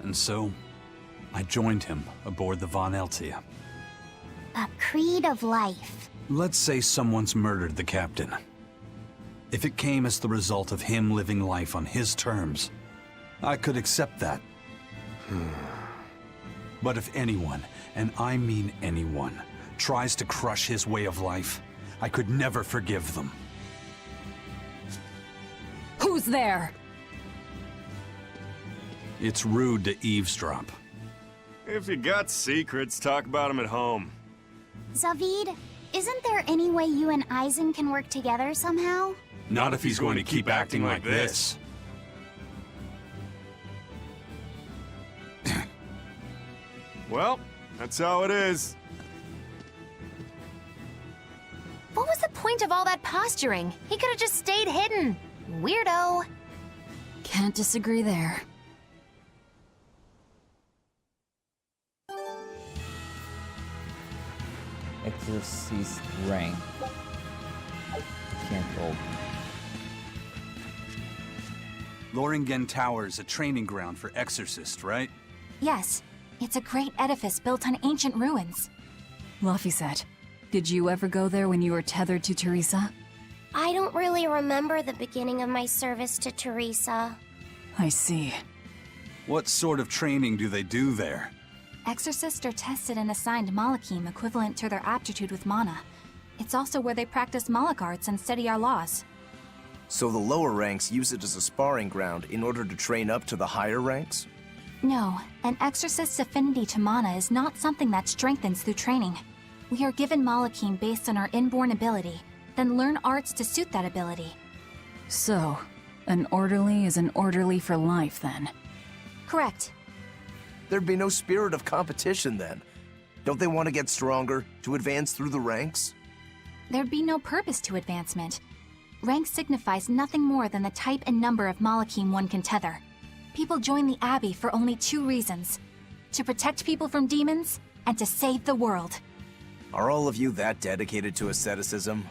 And so, I joined him aboard the Von Eltia. A creed of life. Let's say someone's murdered the captain. If it came as the result of him living life on his terms, I could accept that. But if anyone, and I mean anyone, tries to crush his way of life, I could never forgive them. Who's there? It's rude to eavesdrop. If you got secrets, talk about them at home. Zavid, isn't there any way you and Eisen can work together somehow? Not if he's going to keep acting like this. Well, that's how it is. What was the point of all that posturing? He could have just stayed hidden. Weirdo. Can't disagree there. Exorcist rank. Can't hold. Loringen Tower's a training ground for exorcists, right? Yes. It's a great edifice built on ancient ruins. Laphicet, did you ever go there when you were tethered to Teresa? I don't really remember the beginning of my service to Teresa. I see. What sort of training do they do there? Exorcists are tested and assigned Malachim equivalent to their aptitude with mana. It's also where they practice Moloch arts and study our laws. So the lower ranks use it as a sparring ground in order to train up to the higher ranks? No, an exorcist's affinity to mana is not something that strengthens through training. We are given Malachim based on our inborn ability, then learn arts to suit that ability. So, an orderly is an orderly for life, then? Correct. There'd be no spirit of competition then. Don't they want to get stronger, to advance through the ranks? There'd be no purpose to advancement. Rank signifies nothing more than the type and number of Malachim one can tether. People join the Abbey for only 2 reasons: to protect people from demons, and to save the world. Are all of you that dedicated to asceticism?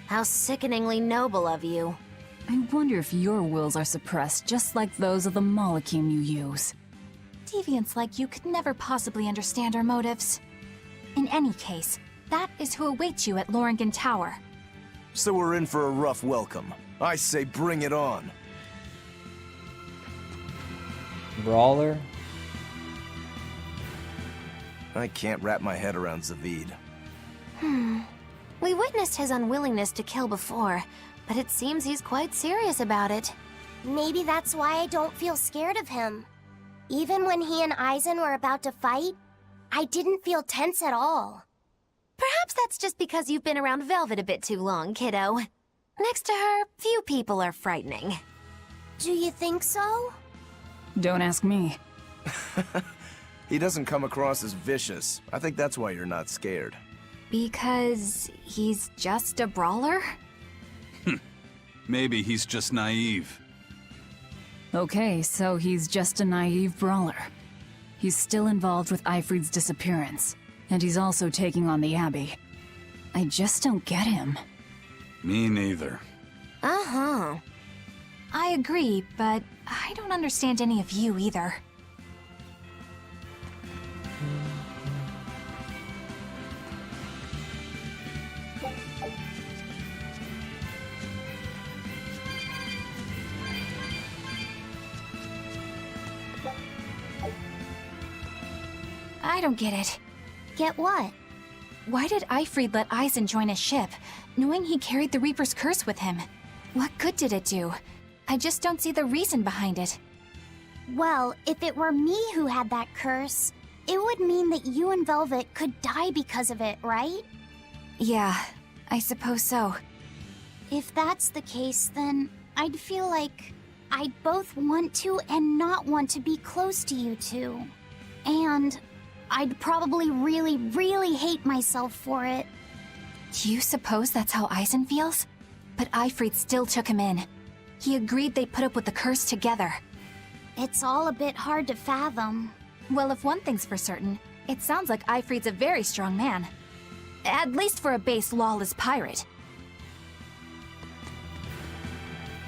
How sickeningly noble of you. I wonder if your wills are suppressed just like those of the Malachim you use. Deviants like you could never possibly understand our motives. In any case, that is who awaits you at Loringen Tower. So we're in for a rough welcome. I say bring it on. Brawler? I can't wrap my head around Zavid. We witnessed his unwillingness to kill before, but it seems he's quite serious about it. Maybe that's why I don't feel scared of him. Even when he and Eisen were about to fight, I didn't feel tense at all. Perhaps that's just because you've been around Velvet a bit too long, kiddo. Next to her, few people are frightening. Do you think so? Don't ask me. He doesn't come across as vicious. I think that's why you're not scared. Because he's just a brawler? Maybe he's just naive. Okay, so he's just a naive brawler. He's still involved with Eifried's disappearance, and he's also taking on the Abbey. I just don't get him. Me neither. Uh-huh. I agree, but I don't understand any of you either. I don't get it. Get what? Why did Eifried let Eisen join his ship, knowing he carried the Reaper's curse with him? What good did it do? I just don't see the reason behind it. Well, if it were me who had that curse, it would mean that you and Velvet could die because of it, right? Yeah, I suppose so. If that's the case, then I'd feel like I'd both want to and not want to be close to you two. And I'd probably really, really hate myself for it. Do you suppose that's how Eisen feels? But Eifried still took him in. He agreed they'd put up with the curse together. It's all a bit hard to fathom. Well, if one thing's for certain, it sounds like Eifried's a very strong man. At least for a base lawless pirate.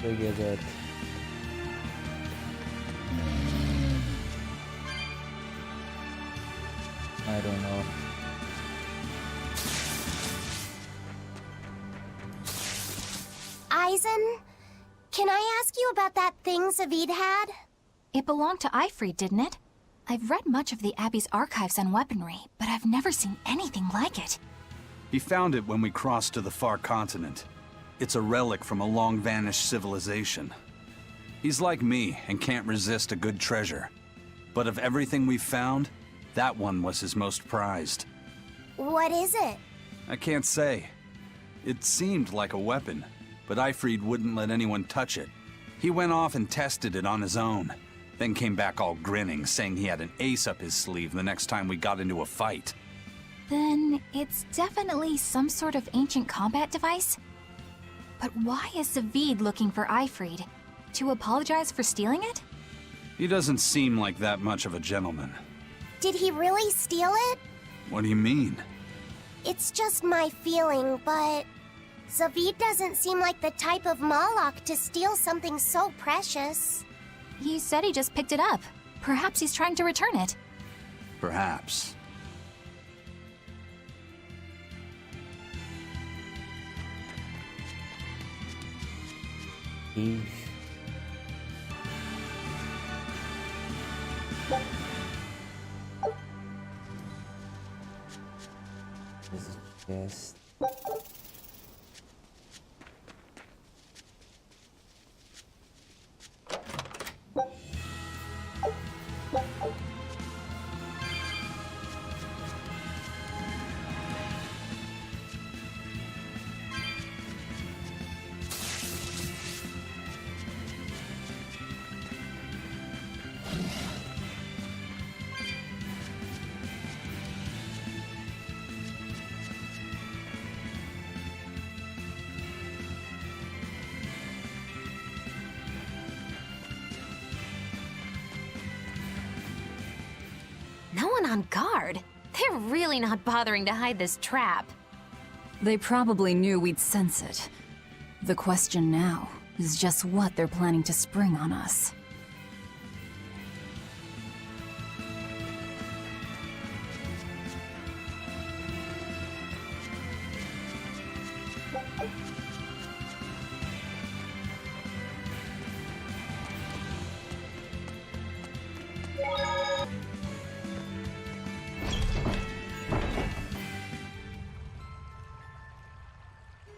Look at that. I don't know. Eisen, can I ask you about that thing Zavid had? It belonged to Eifried, didn't it? I've read much of the Abbey's archives on weaponry, but I've never seen anything like it. He found it when we crossed to the far continent. It's a relic from a long-vanished civilization. He's like me and can't resist a good treasure. But of everything we've found, that one was his most prized. What is it? I can't say. It seemed like a weapon, but Eifried wouldn't let anyone touch it. He went off and tested it on his own, then came back all grinning, saying he had an ace up his sleeve the next time we got into a fight. Then it's definitely some sort of ancient combat device? But why is Zavid looking for Eifried? To apologize for stealing it? He doesn't seem like that much of a gentleman. Did he really steal it? What do you mean? It's just my feeling, but Zavid doesn't seem like the type of Moloch to steal something so precious. He said he just picked it up. Perhaps he's trying to return it. Perhaps. Eve. This is just on guard. They're really not bothering to hide this trap. They probably knew we'd sense it. The question now is just what they're planning to spring on us.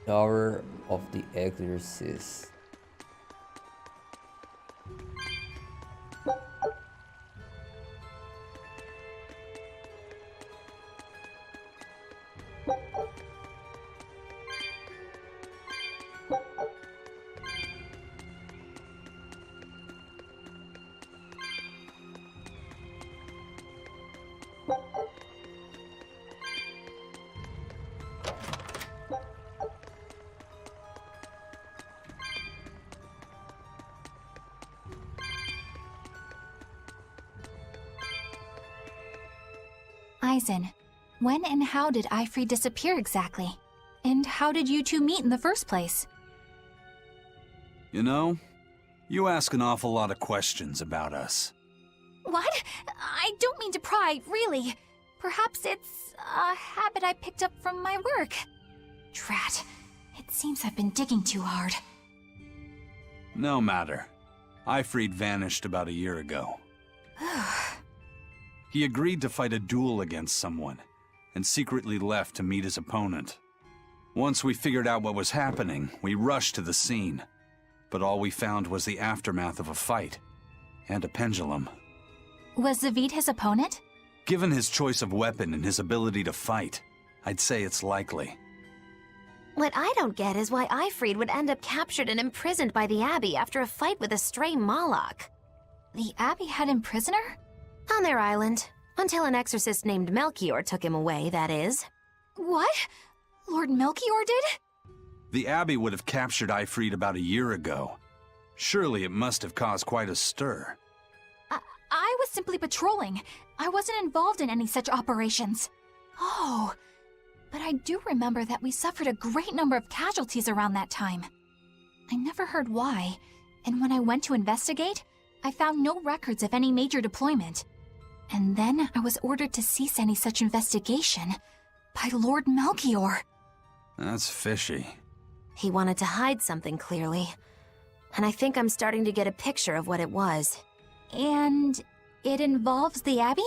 Tower of the Exorcist. Eisen, when and how did Eifried disappear exactly? And how did you two meet in the first place? You know, you ask an awful lot of questions about us. What? I don't mean to pry, really. Perhaps it's a habit I picked up from my work. Drat. It seems I've been digging too hard. No matter. Eifried vanished about a year ago. He agreed to fight a duel against someone, and secretly left to meet his opponent. Once we figured out what was happening, we rushed to the scene. But all we found was the aftermath of a fight, and a pendulum. Was Zavid his opponent? Given his choice of weapon and his ability to fight, I'd say it's likely. What I don't get is why Eifried would end up captured and imprisoned by the Abbey after a fight with a stray Moloch. The Abbey had him prisoner? On their island. Until an exorcist named Melchior took him away, that is. What? Lord Melchior did? The Abbey would have captured Eifried about a year ago. Surely it must have caused quite a stir. I was simply patrolling. I wasn't involved in any such operations. Oh, but I do remember that we suffered a great number of casualties around that time. I never heard why, and when I went to investigate, I found no records of any major deployment. And then I was ordered to cease any such investigation by Lord Melchior. That's fishy. He wanted to hide something, clearly. And I think I'm starting to get a picture of what it was. And it involves the Abbey?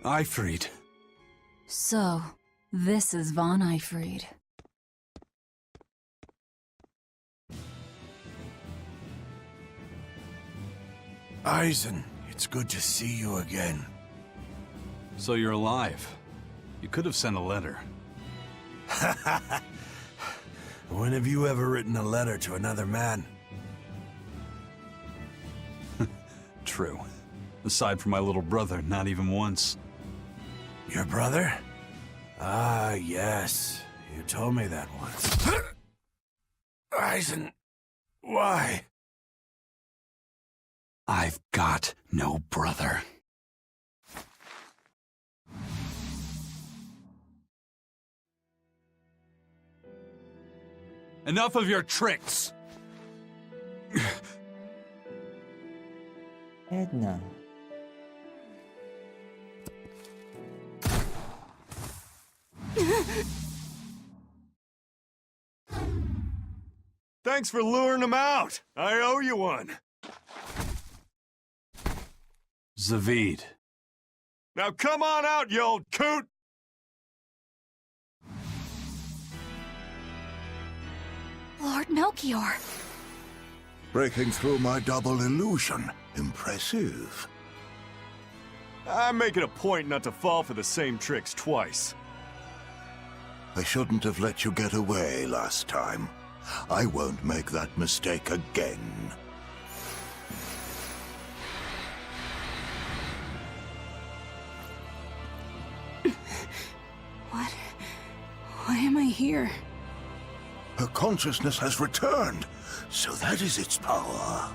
Eifried. So, this is Von Eifried. Eisen, it's good to see you again. So you're alive. You could have sent a letter. When have you ever written a letter to another man? True. Aside from my little brother, not even once. Your brother? Ah, yes. You told me that once. Eisen, why? I've got no brother. Enough of your tricks! Edna. Thanks for luring him out. I owe you one. Zavid. Now come on out, you old coot! Lord Melchior. Breaking through my double illusion. Impressive. I make it a point not to fall for the same tricks twice. I shouldn't have let you get away last time. I won't make that mistake again. What? Why am I here? Her consciousness has returned, so that is its power.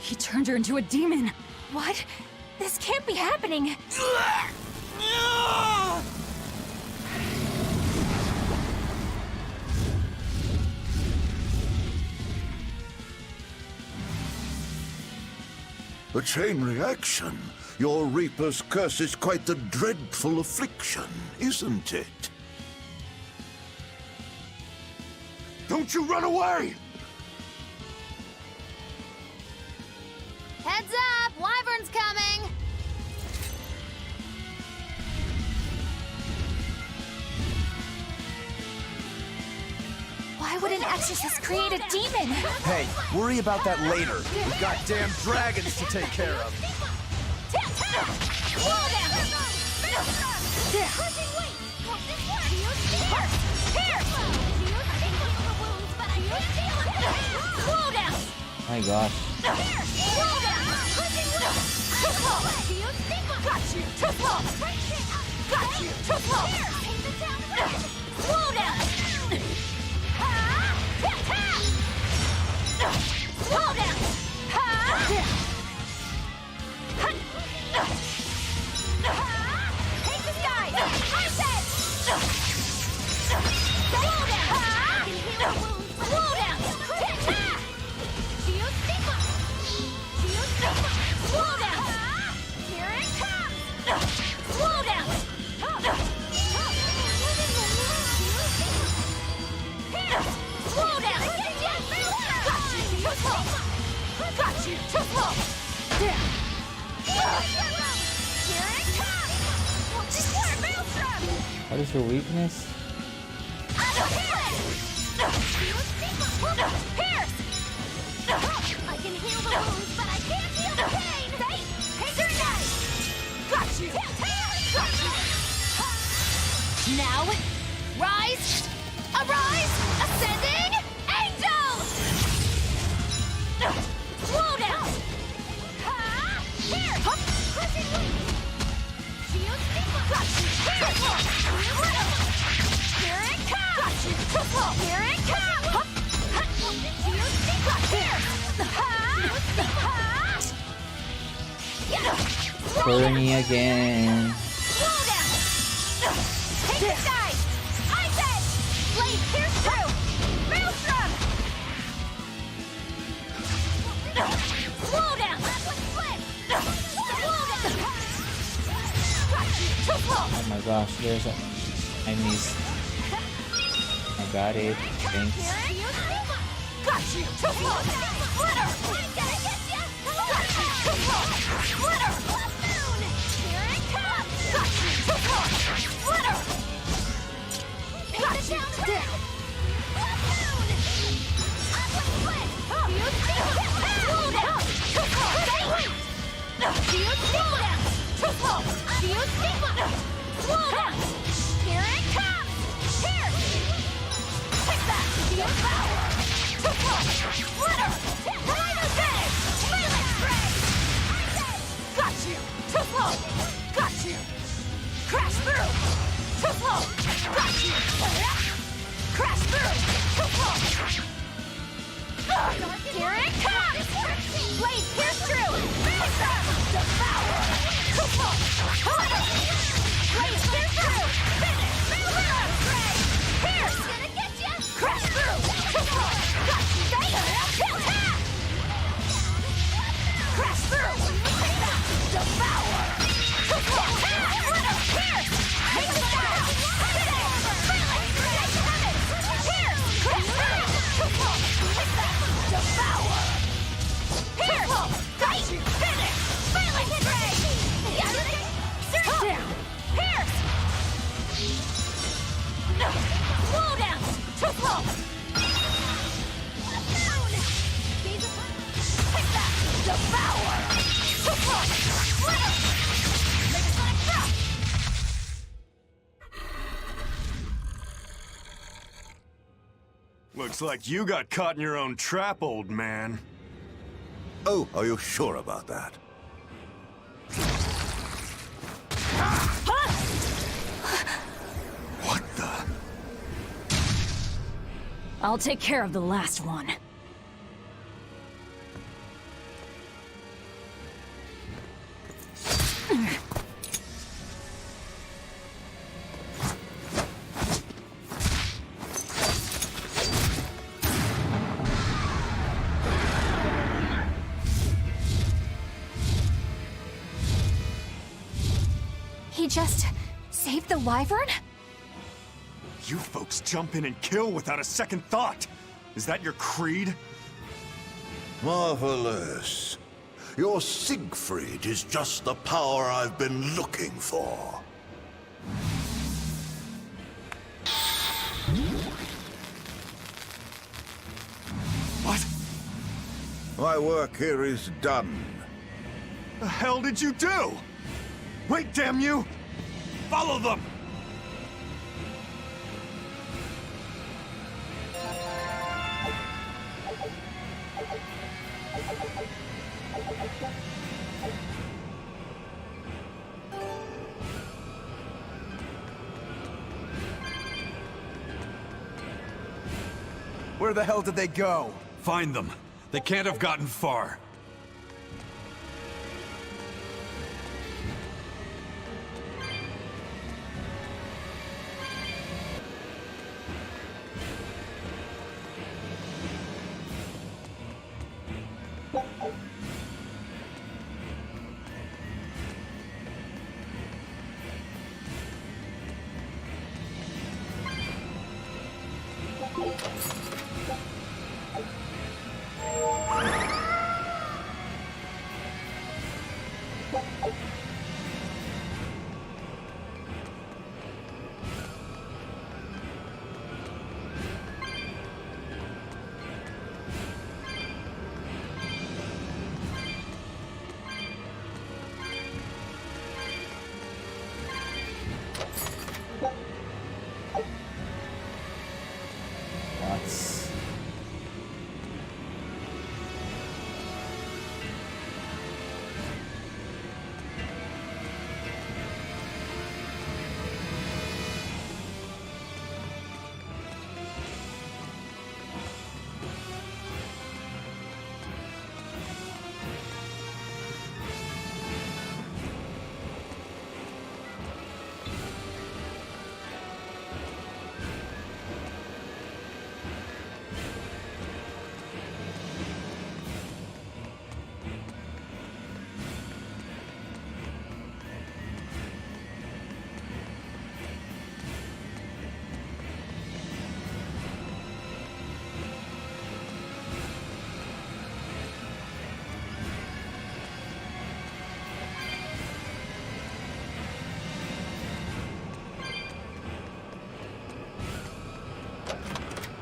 He turned her into a demon. What? This can't be happening. A chain reaction. Your Reaper's curse is quite the dreadful affliction, isn't it? Don't you run away! Heads up! Wyvern's coming! Why would an exorcist create a demon? Hey, worry about that later. We've got damn dragons to take care of. My gosh. What is her weakness? I can heal the wounds, but I can't heal the pain! Got you! Now, rise! Arise! Ascending! Angel! Slow down! Here! Crushing wing! Shield stigma! Got you! Here it comes! Got you! Here it comes! Shield stigma! Here! Burning again. Slow down! Take this, guys! I said! Blade pierce through! Maelstrom! Slow down! Oh my gosh, there's a... I missed. I got it. Thanks. Got you! Splitter! Splitter! Here it comes! Got you! Splitter! Got you! Here it comes! Here! Take that! Shield power! Splitter! Tornado Day! Phalanx Ray! Got you! Too slow! Got you! Crash through! Too slow! Got you! Crash through! Too slow! Here it comes! Blade pierce through! Devour! Too slow! Blade pierce through! Finish! Pierce! Gonna get ya! Crash through! Too slow! Got you! Crash through! Looks like you got caught in your own trap, old man. Oh, are you sure about that? What the? I'll take care of the last one. He just saved the wyvern? You folks jump in and kill without a second thought. Is that your creed? Marvelous. Your Siegfried is just the power I've been looking for. What? My work here is done. The hell did you do? Wait, damn you! Follow them! Where the hell did they go? Find them. They can't have gotten far.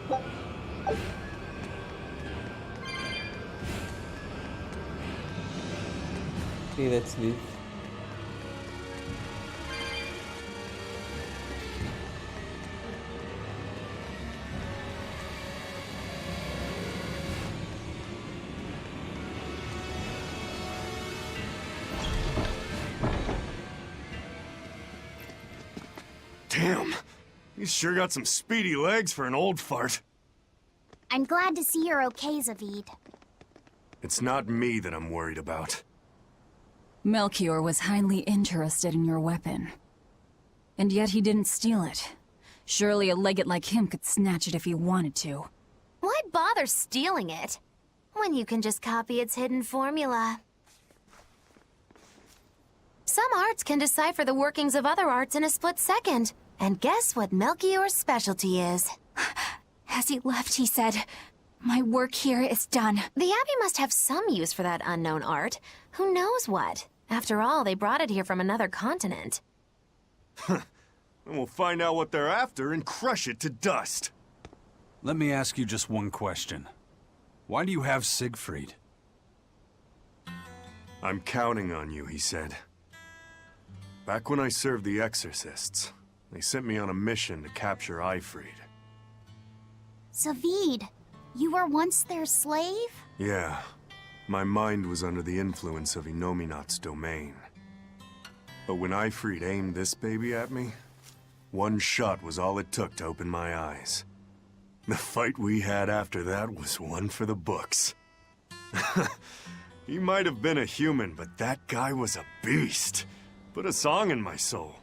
What? Okay, let's leave. Damn. You sure got some speedy legs for an old fart. I'm glad to see you're okay, Zavid. It's not me that I'm worried about. Melchior was highly interested in your weapon. And yet he didn't steal it. Surely a legate like him could snatch it if he wanted to. Why bother stealing it when you can just copy its hidden formula? Some arts can decipher the workings of other arts in a split second. And guess what Melchior's specialty is? As he left, he said, "My work here is done." The Abbey must have some use for that unknown art. Who knows what? After all, they brought it here from another continent. And we'll find out what they're after and crush it to dust. Let me ask you just one question. Why do you have Siegfried? I'm counting on you, he said. Back when I served the Exorcists, they sent me on a mission to capture Eifried. Zavid, you were once their slave? Yeah. My mind was under the influence of Inominat's domain. But when Ifrit aimed this baby at me, one shot was all it took to open my eyes. The fight we had after that was one for the books. He might have been a human, but that guy was a beast. Put a song in my soul.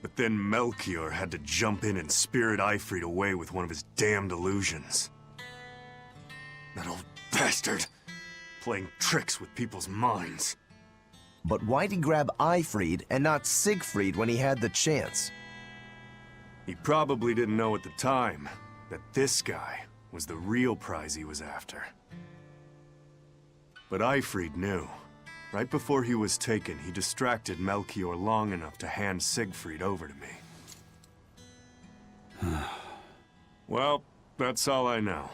But then Melchior had to jump in and spirit Ifrit away with one of his damned illusions. That old bastard! Playing tricks with people's minds. But why'd he grab Ifrit and not Siegfried when he had the chance? He probably didn't know at the time that this guy was the real prize he was after. But Ifrit knew. Right before he was taken, he distracted Melchior long enough to hand Siegfried over to me. Well, that's all I know.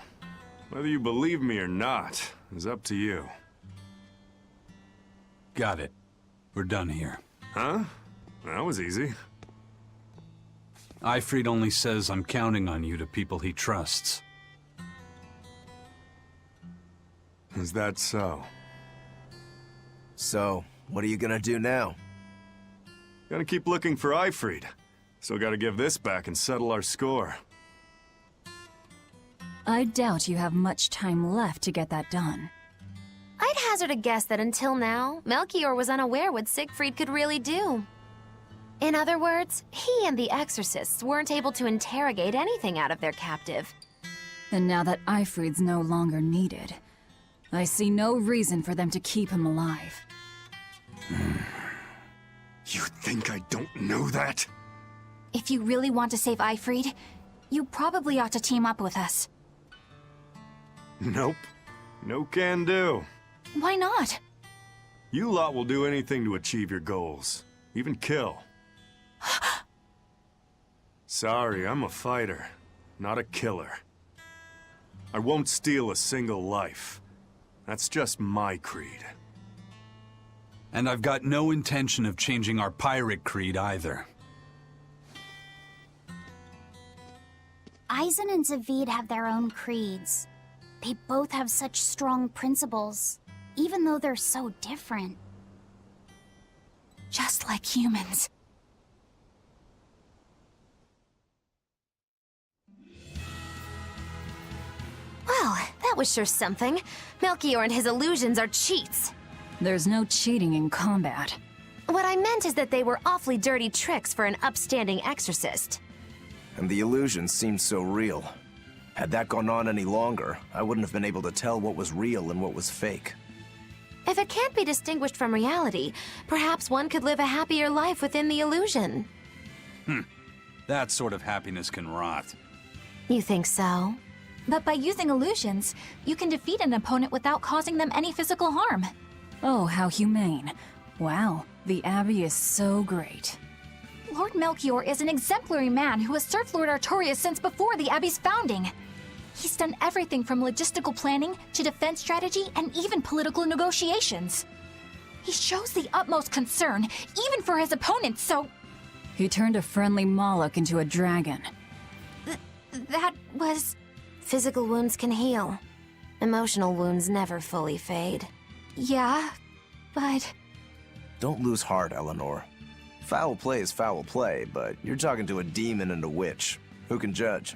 Whether you believe me or not is up to you. Got it. We're done here. Huh? That was easy. Ifrit only says I'm counting on you to people he trusts. Is that so? So, what are you gonna do now? Gotta keep looking for Ifrit. Still gotta give this back and settle our score. I doubt you have much time left to get that done. I'd hazard a guess that until now, Melchior was unaware what Siegfried could really do. In other words, he and the exorcists weren't able to interrogate anything out of their captive. And now that Ifrid's no longer needed, I see no reason for them to keep him alive. You think I don't know that? If you really want to save Ifrid, you probably ought to team up with us. Nope. No can do. Why not? You lot will do anything to achieve your goals. Even kill. Sorry, I'm a fighter, not a killer. I won't steal a single life. That's just my creed. And I've got no intention of changing our pirate creed either. Eisen and Zavid have their own creeds. They both have such strong principles, even though they're so different. Just like humans. Well, that was sure something. Melchior and his illusions are cheats. There's no cheating in combat. What I meant is that they were awfully dirty tricks for an upstanding exorcist. And the illusions seemed so real. Had that gone on any longer, I wouldn't have been able to tell what was real and what was fake. If it can't be distinguished from reality, perhaps one could live a happier life within the illusion. That sort of happiness can rot. You think so? But by using illusions, you can defeat an opponent without causing them any physical harm. Oh, how humane. Wow, the Abbey is so great. Lord Melchior is an exemplary man who has served Lord Artorias since before the Abbey's founding. He's done everything from logistical planning to defense strategy and even political negotiations. He shows the utmost concern, even for his opponents, so... He turned a friendly Moloch into a dragon. That was... Physical wounds can heal. Emotional wounds never fully fade. Yeah, but... Don't lose heart, Eleanor. Foul play is foul play, but you're talking to a demon and a witch. Who can judge?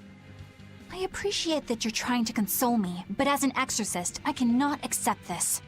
I appreciate that you're trying to console me, but as an exorcist, I cannot accept this.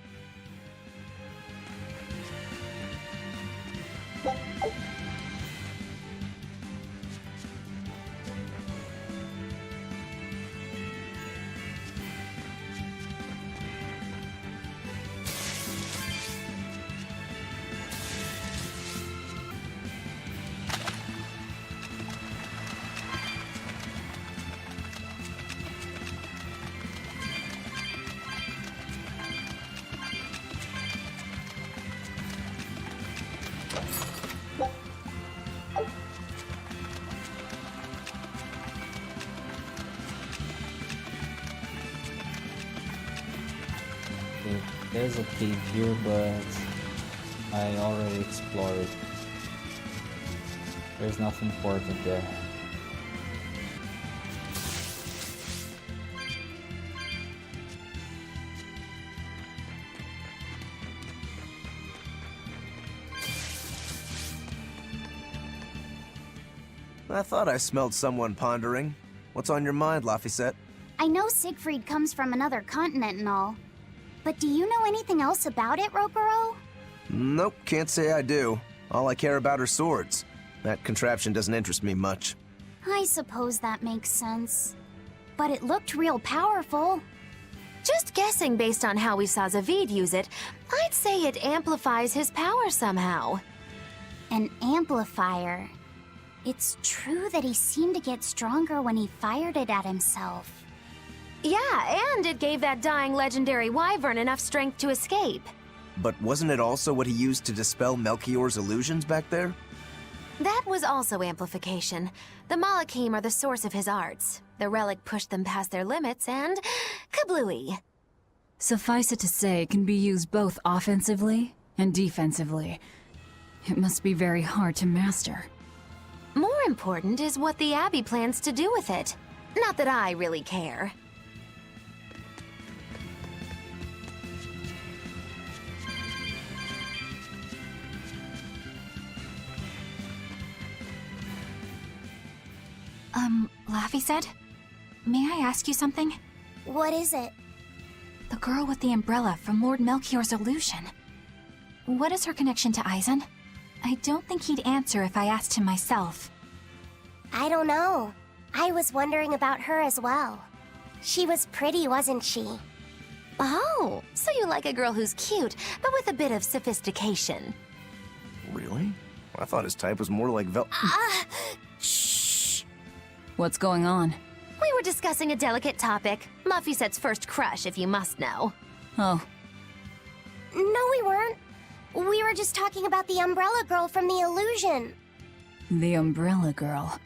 There's a cave here, but I already explored. There's nothing important there. I thought I smelled someone pondering. What's on your mind, Laphicet? I know Siegfried comes from another continent and all. But do you know anything else about it, Rokuro? Nope, can't say I do. All I care about are swords. That contraption doesn't interest me much. I suppose that makes sense. But it looked real powerful. Just guessing based on how we saw Zavid use it, I'd say it amplifies his power somehow. An amplifier. It's true that he seemed to get stronger when he fired it at himself. Yeah, and it gave that dying legendary wyvern enough strength to escape. But wasn't it also what he used to dispel Melchior's illusions back there? That was also amplification. The Malachim are the source of his arts. The relic pushed them past their limits, and kablooey. Suffice it to say, it can be used both offensively and defensively. It must be very hard to master. More important is what the Abbey plans to do with it. Not that I really care. Laphicet? May I ask you something? What is it? The girl with the umbrella from Lord Melchior's illusion. What is her connection to Aizen? I don't think he'd answer if I asked him myself. I don't know. I was wondering about her as well. She was pretty, wasn't she? Oh, so you like a girl who's cute, but with a bit of sophistication. Really? I thought his type was more like What's going on? We were discussing a delicate topic. Laphicet's first crush, if you must know. Oh. No, we weren't. We were just talking about the umbrella girl from the illusion. The umbrella girl.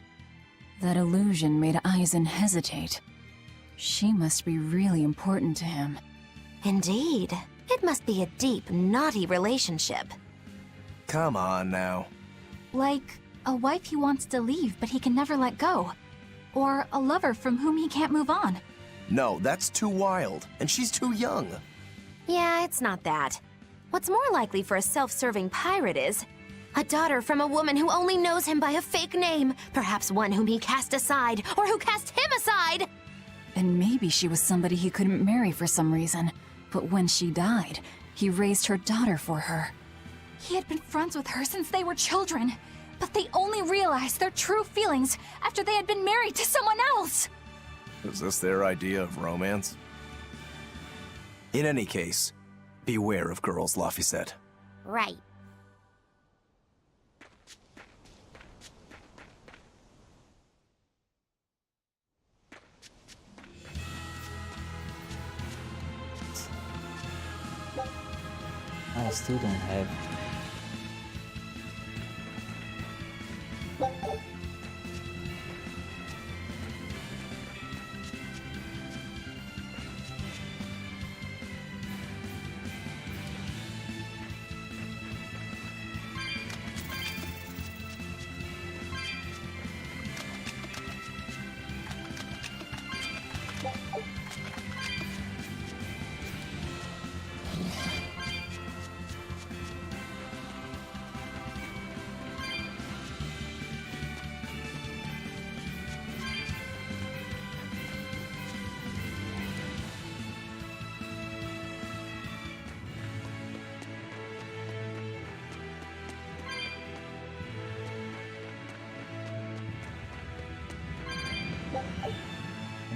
That illusion made Aizen hesitate. She must be really important to him. Indeed. It must be a deep, naughty relationship. Come on now. Like a wife he wants to leave but he can never let go. Or a lover from whom he can't move on. No, that's too wild, and she's too young. Yeah, it's not that. What's more likely for a self-serving pirate is a daughter from a woman who only knows him by a fake name, perhaps one whom he cast aside, or who cast him aside! And maybe she was somebody he couldn't marry for some reason. But when she died, he raised her daughter for her. He had been friends with her since they were children, but they only realized their true feelings after they had been married to someone else! Is this their idea of romance? In any case, beware of girls, Laphicet. Right. I still don't have.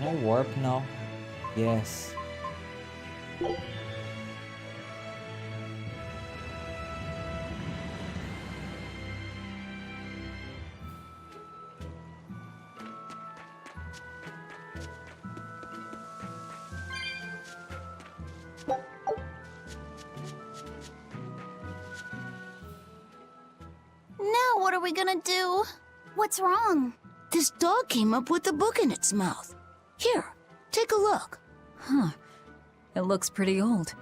Can I warp now? Yes. Now what are we gonna do? What's wrong? This dog came up with a book in its mouth. Here, take a look. Huh. It looks pretty old.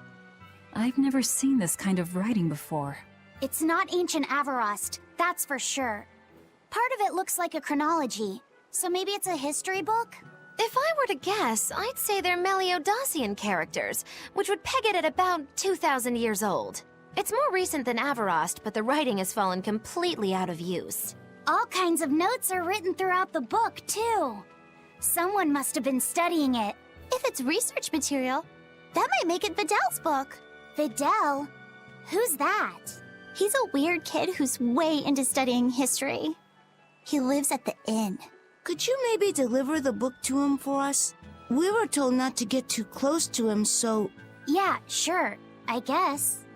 I've never seen this kind of writing before. It's not ancient Avarost, that's for sure. Part of it looks like a chronology, so maybe it's a history book? If I were to guess, I'd say they're Meliodosian characters, which would peg it at about 2,000 years old. It's more recent than Avarost, but the writing has fallen completely out of use. All kinds of notes are written throughout the book, too. Someone must have been studying it. If it's research material, that might make it Vidal's book. Vidal? Who's that? He's a weird kid who's way into studying history. He lives at the inn. Could you maybe deliver the book to him for us? We were told not to get too close to him, so... Yeah, sure. I guess.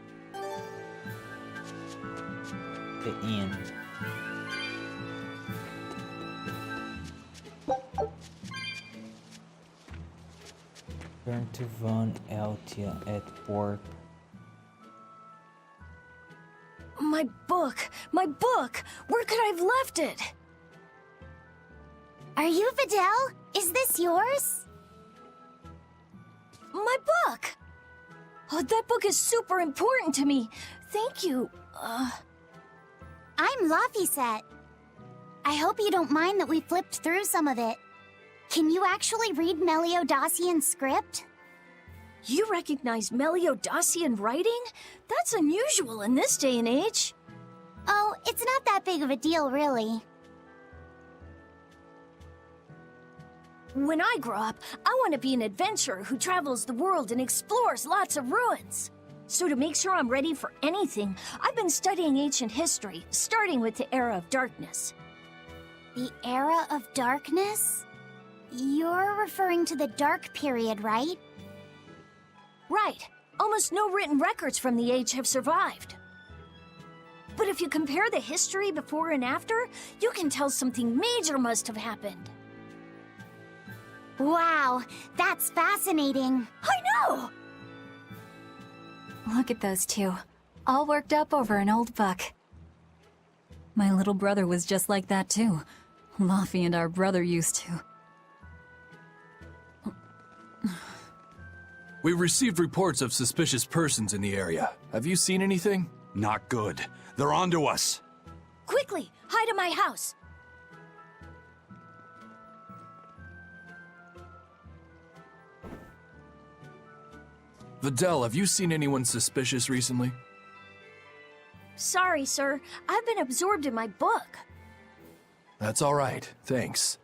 The inn. Turn to Von Altia at work. My book! My book! Where could I have left it? Are you Vidal? Is this yours? My book! Oh, that book is super important to me. Thank you. I'm Laphicet. I hope you don't mind that we flipped through some of it. Can you actually read Meliodacian script? You recognize Meliodacian writing? That's unusual in this day and age. Oh, it's not that big of a deal, really. When I grow up, I want to be an adventurer who travels the world and explores lots of ruins. So to make sure I'm ready for anything, I've been studying ancient history, starting with the Era of Darkness. The Era of Darkness? You're referring to the Dark Period, right? Right. Almost no written records from the age have survived. But if you compare the history before and after, you can tell something major must have happened. Wow, that's fascinating. I know! Look at those two, all worked up over an old book. My little brother was just like that too. Laffy and our brother used to. We've received reports of suspicious persons in the area. Have you seen anything? Not good. They're onto us. Quickly, hide in my house. Vidal, have you seen anyone suspicious recently? Sorry, sir. I've been absorbed in my book. That's all right, thanks.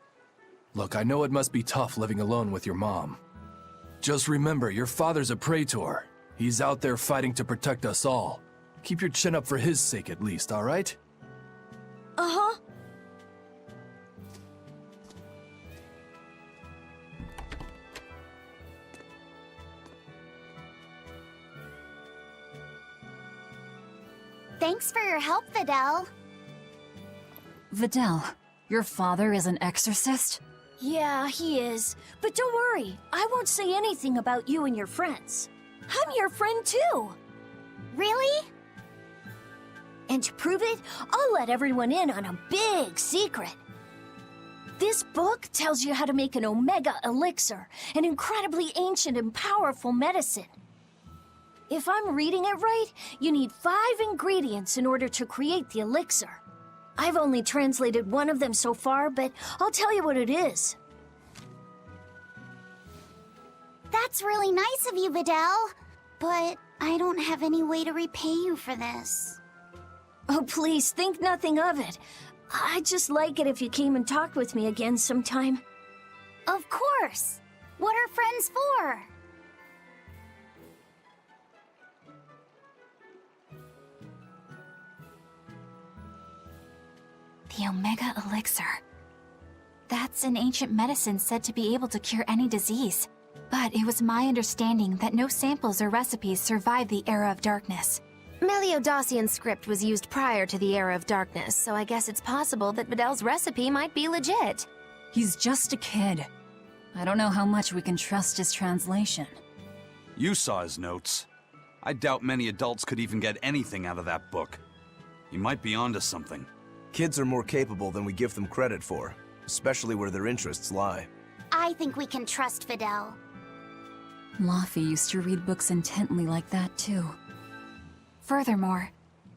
Look, I know it must be tough living alone with your mom. Just remember, your father's a praetor. He's out there fighting to protect us all. Keep your chin up for his sake at least, all right? Uh-huh. Thanks for your help, Vidal. Vidal, your father is an exorcist? Yeah, he is. But don't worry, I won't say anything about you and your friends. I'm your friend too. Really? And to prove it, I'll let everyone in on a big secret. This book tells you how to make an Omega Elixir, an incredibly ancient and powerful medicine. If I'm reading it right, you need 5 ingredients in order to create the elixir. I've only translated one of them so far, but I'll tell you what it is. That's really nice of you, Vidal. But I don't have any way to repay you for this. Oh, please, think nothing of it. I'd just like it if you came and talked with me again sometime. Of course! What are friends for? The Omega Elixir. That's an ancient medicine said to be able to cure any disease. But it was my understanding that no samples or recipes survived the Era of Darkness. Meliodacian script was used prior to the Era of Darkness, so I guess it's possible that Vidal's recipe might be legit. He's just a kid. I don't know how much we can trust his translation. You saw his notes. I doubt many adults could even get anything out of that book. He might be onto something. Kids are more capable than we give them credit for, especially where their interests lie. I think we can trust Vidal. Laffy used to read books intently like that too. Furthermore,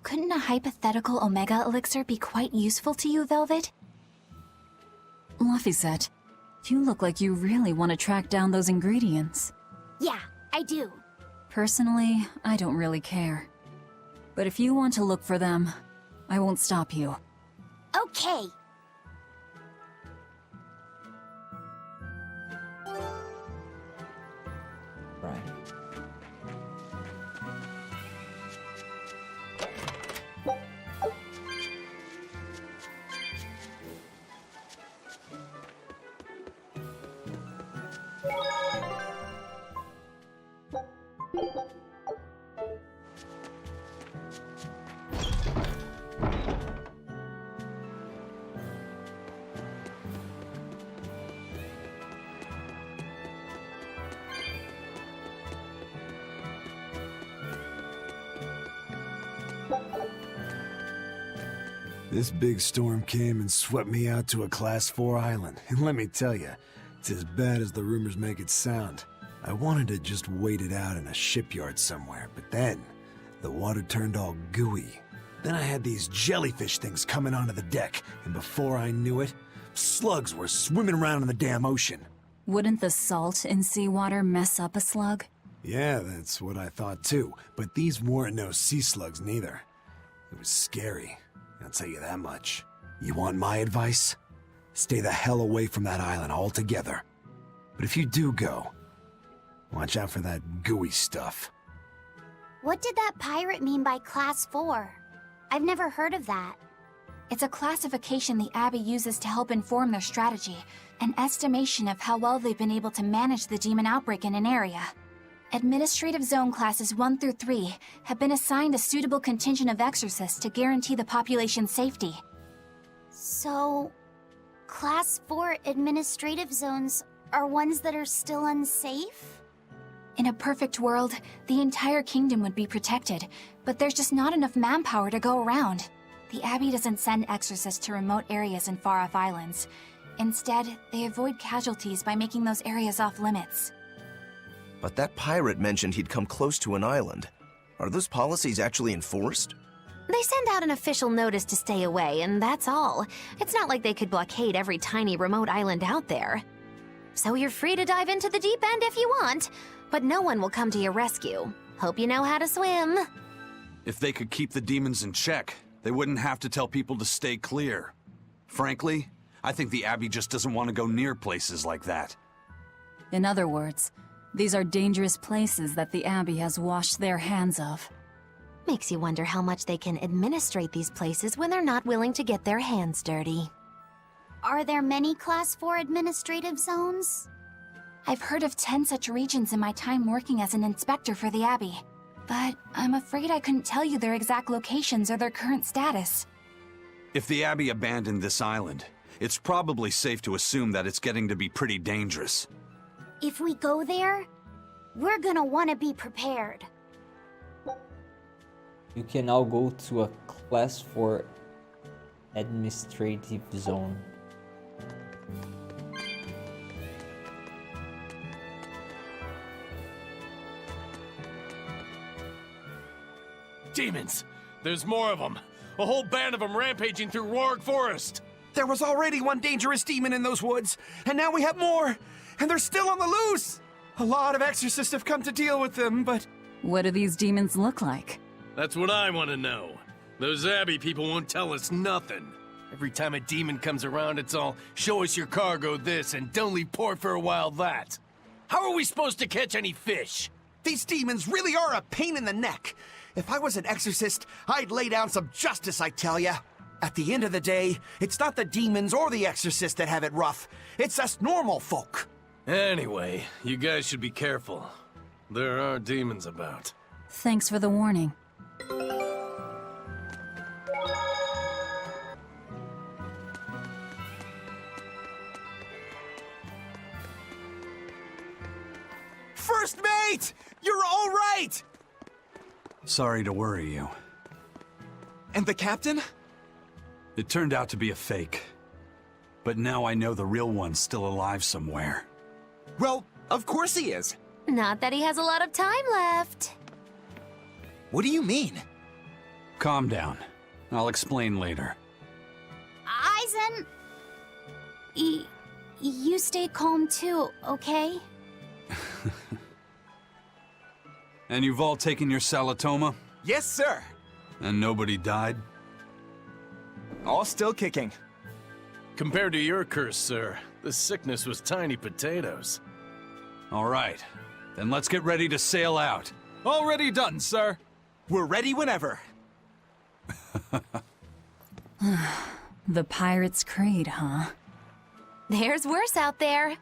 couldn't a hypothetical Omega Elixir be quite useful to you, Velvet? Laphicet, you look like you really want to track down those ingredients. Yeah, I do. Personally, I don't really care. But if you want to look for them, I won't stop you. Okay. Right. This big storm came and swept me out to a Class 4 island, and let me tell you, it's as bad as the rumors make it sound. I wanted to just wait it out in a shipyard somewhere, but then the water turned all gooey. Then I had these jellyfish things coming onto the deck, and before I knew it, slugs were swimming around in the damn ocean. Wouldn't the salt in seawater mess up a slug? Yeah, that's what I thought too, but these weren't no sea slugs neither. It was scary, I'll tell you that much. You want my advice? Stay the hell away from that island altogether. But if you do go, watch out for that gooey stuff. What did that pirate mean by Class 4? I've never heard of that. It's a classification the Abbey uses to help inform their strategy, an estimation of how well they've been able to manage the demon outbreak in an area. Administrative Zone Classes 1 through 3 have been assigned a suitable contingent of exorcists to guarantee the population's safety. So, Class 4 administrative zones are ones that are still unsafe? In a perfect world, the entire kingdom would be protected, but there's just not enough manpower to go around. The Abbey doesn't send exorcists to remote areas and far-off islands. Instead, they avoid casualties by making those areas off-limits. But that pirate mentioned he'd come close to an island. Are those policies actually enforced? They send out an official notice to stay away, and that's all. It's not like they could blockade every tiny remote island out there. So you're free to dive into the deep end if you want, but no one will come to your rescue. Hope you know how to swim. If they could keep the demons in check, they wouldn't have to tell people to stay clear. Frankly, I think the Abbey just doesn't want to go near places like that. In other words, these are dangerous places that the Abbey has washed their hands of. Makes you wonder how much they can administrate these places when they're not willing to get their hands dirty. Are there many Class 4 administrative zones? I've heard of 10 such regions in my time working as an inspector for the Abbey, but I'm afraid I couldn't tell you their exact locations or their current status. If the Abbey abandoned this island, it's probably safe to assume that it's getting to be pretty dangerous. If we go there, we're gonna want to be prepared. You can now go to a Class 4 administrative zone. Demons! There's more of them! A whole band of them rampaging through Roark Forest! There was already one dangerous demon in those woods, and now we have more! And they're still on the loose! A lot of exorcists have come to deal with them, but... What do these demons look like? That's what I want to know. Those Abbey people won't tell us nothing. Every time a demon comes around, it's all, show us your cargo this, and don't leave port for a while that. How are we supposed to catch any fish? These demons really are a pain in the neck. If I was an exorcist, I'd lay down some justice, I tell ya. At the end of the day, it's not the demons or the exorcists that have it rough. It's us normal folk. Anyway, you guys should be careful. There are demons about. Thanks for the warning. First mate! You're all right! Sorry to worry you. And the captain? It turned out to be a fake. But now I know the real one's still alive somewhere. Well, of course he is. Not that he has a lot of time left. What do you mean? Calm down. I'll explain later. Aizen... You stay calm too, okay? And you've all taken your Salatoma? Yes, sir. And nobody died? All still kicking. Compared to your curse, sir, the sickness was tiny potatoes. All right, then let's get ready to sail out. Already done, sir. We're ready whenever. The Pirate's Creed, huh? There's worse out there.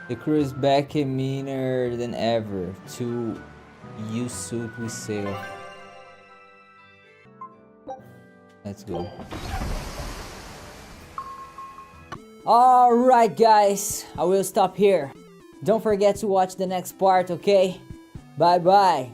The crew is back and meaner than ever. To use suit we sail. Let's go. Alright guys, I will stop here. Don't forget to watch the next part, okay? Bye bye.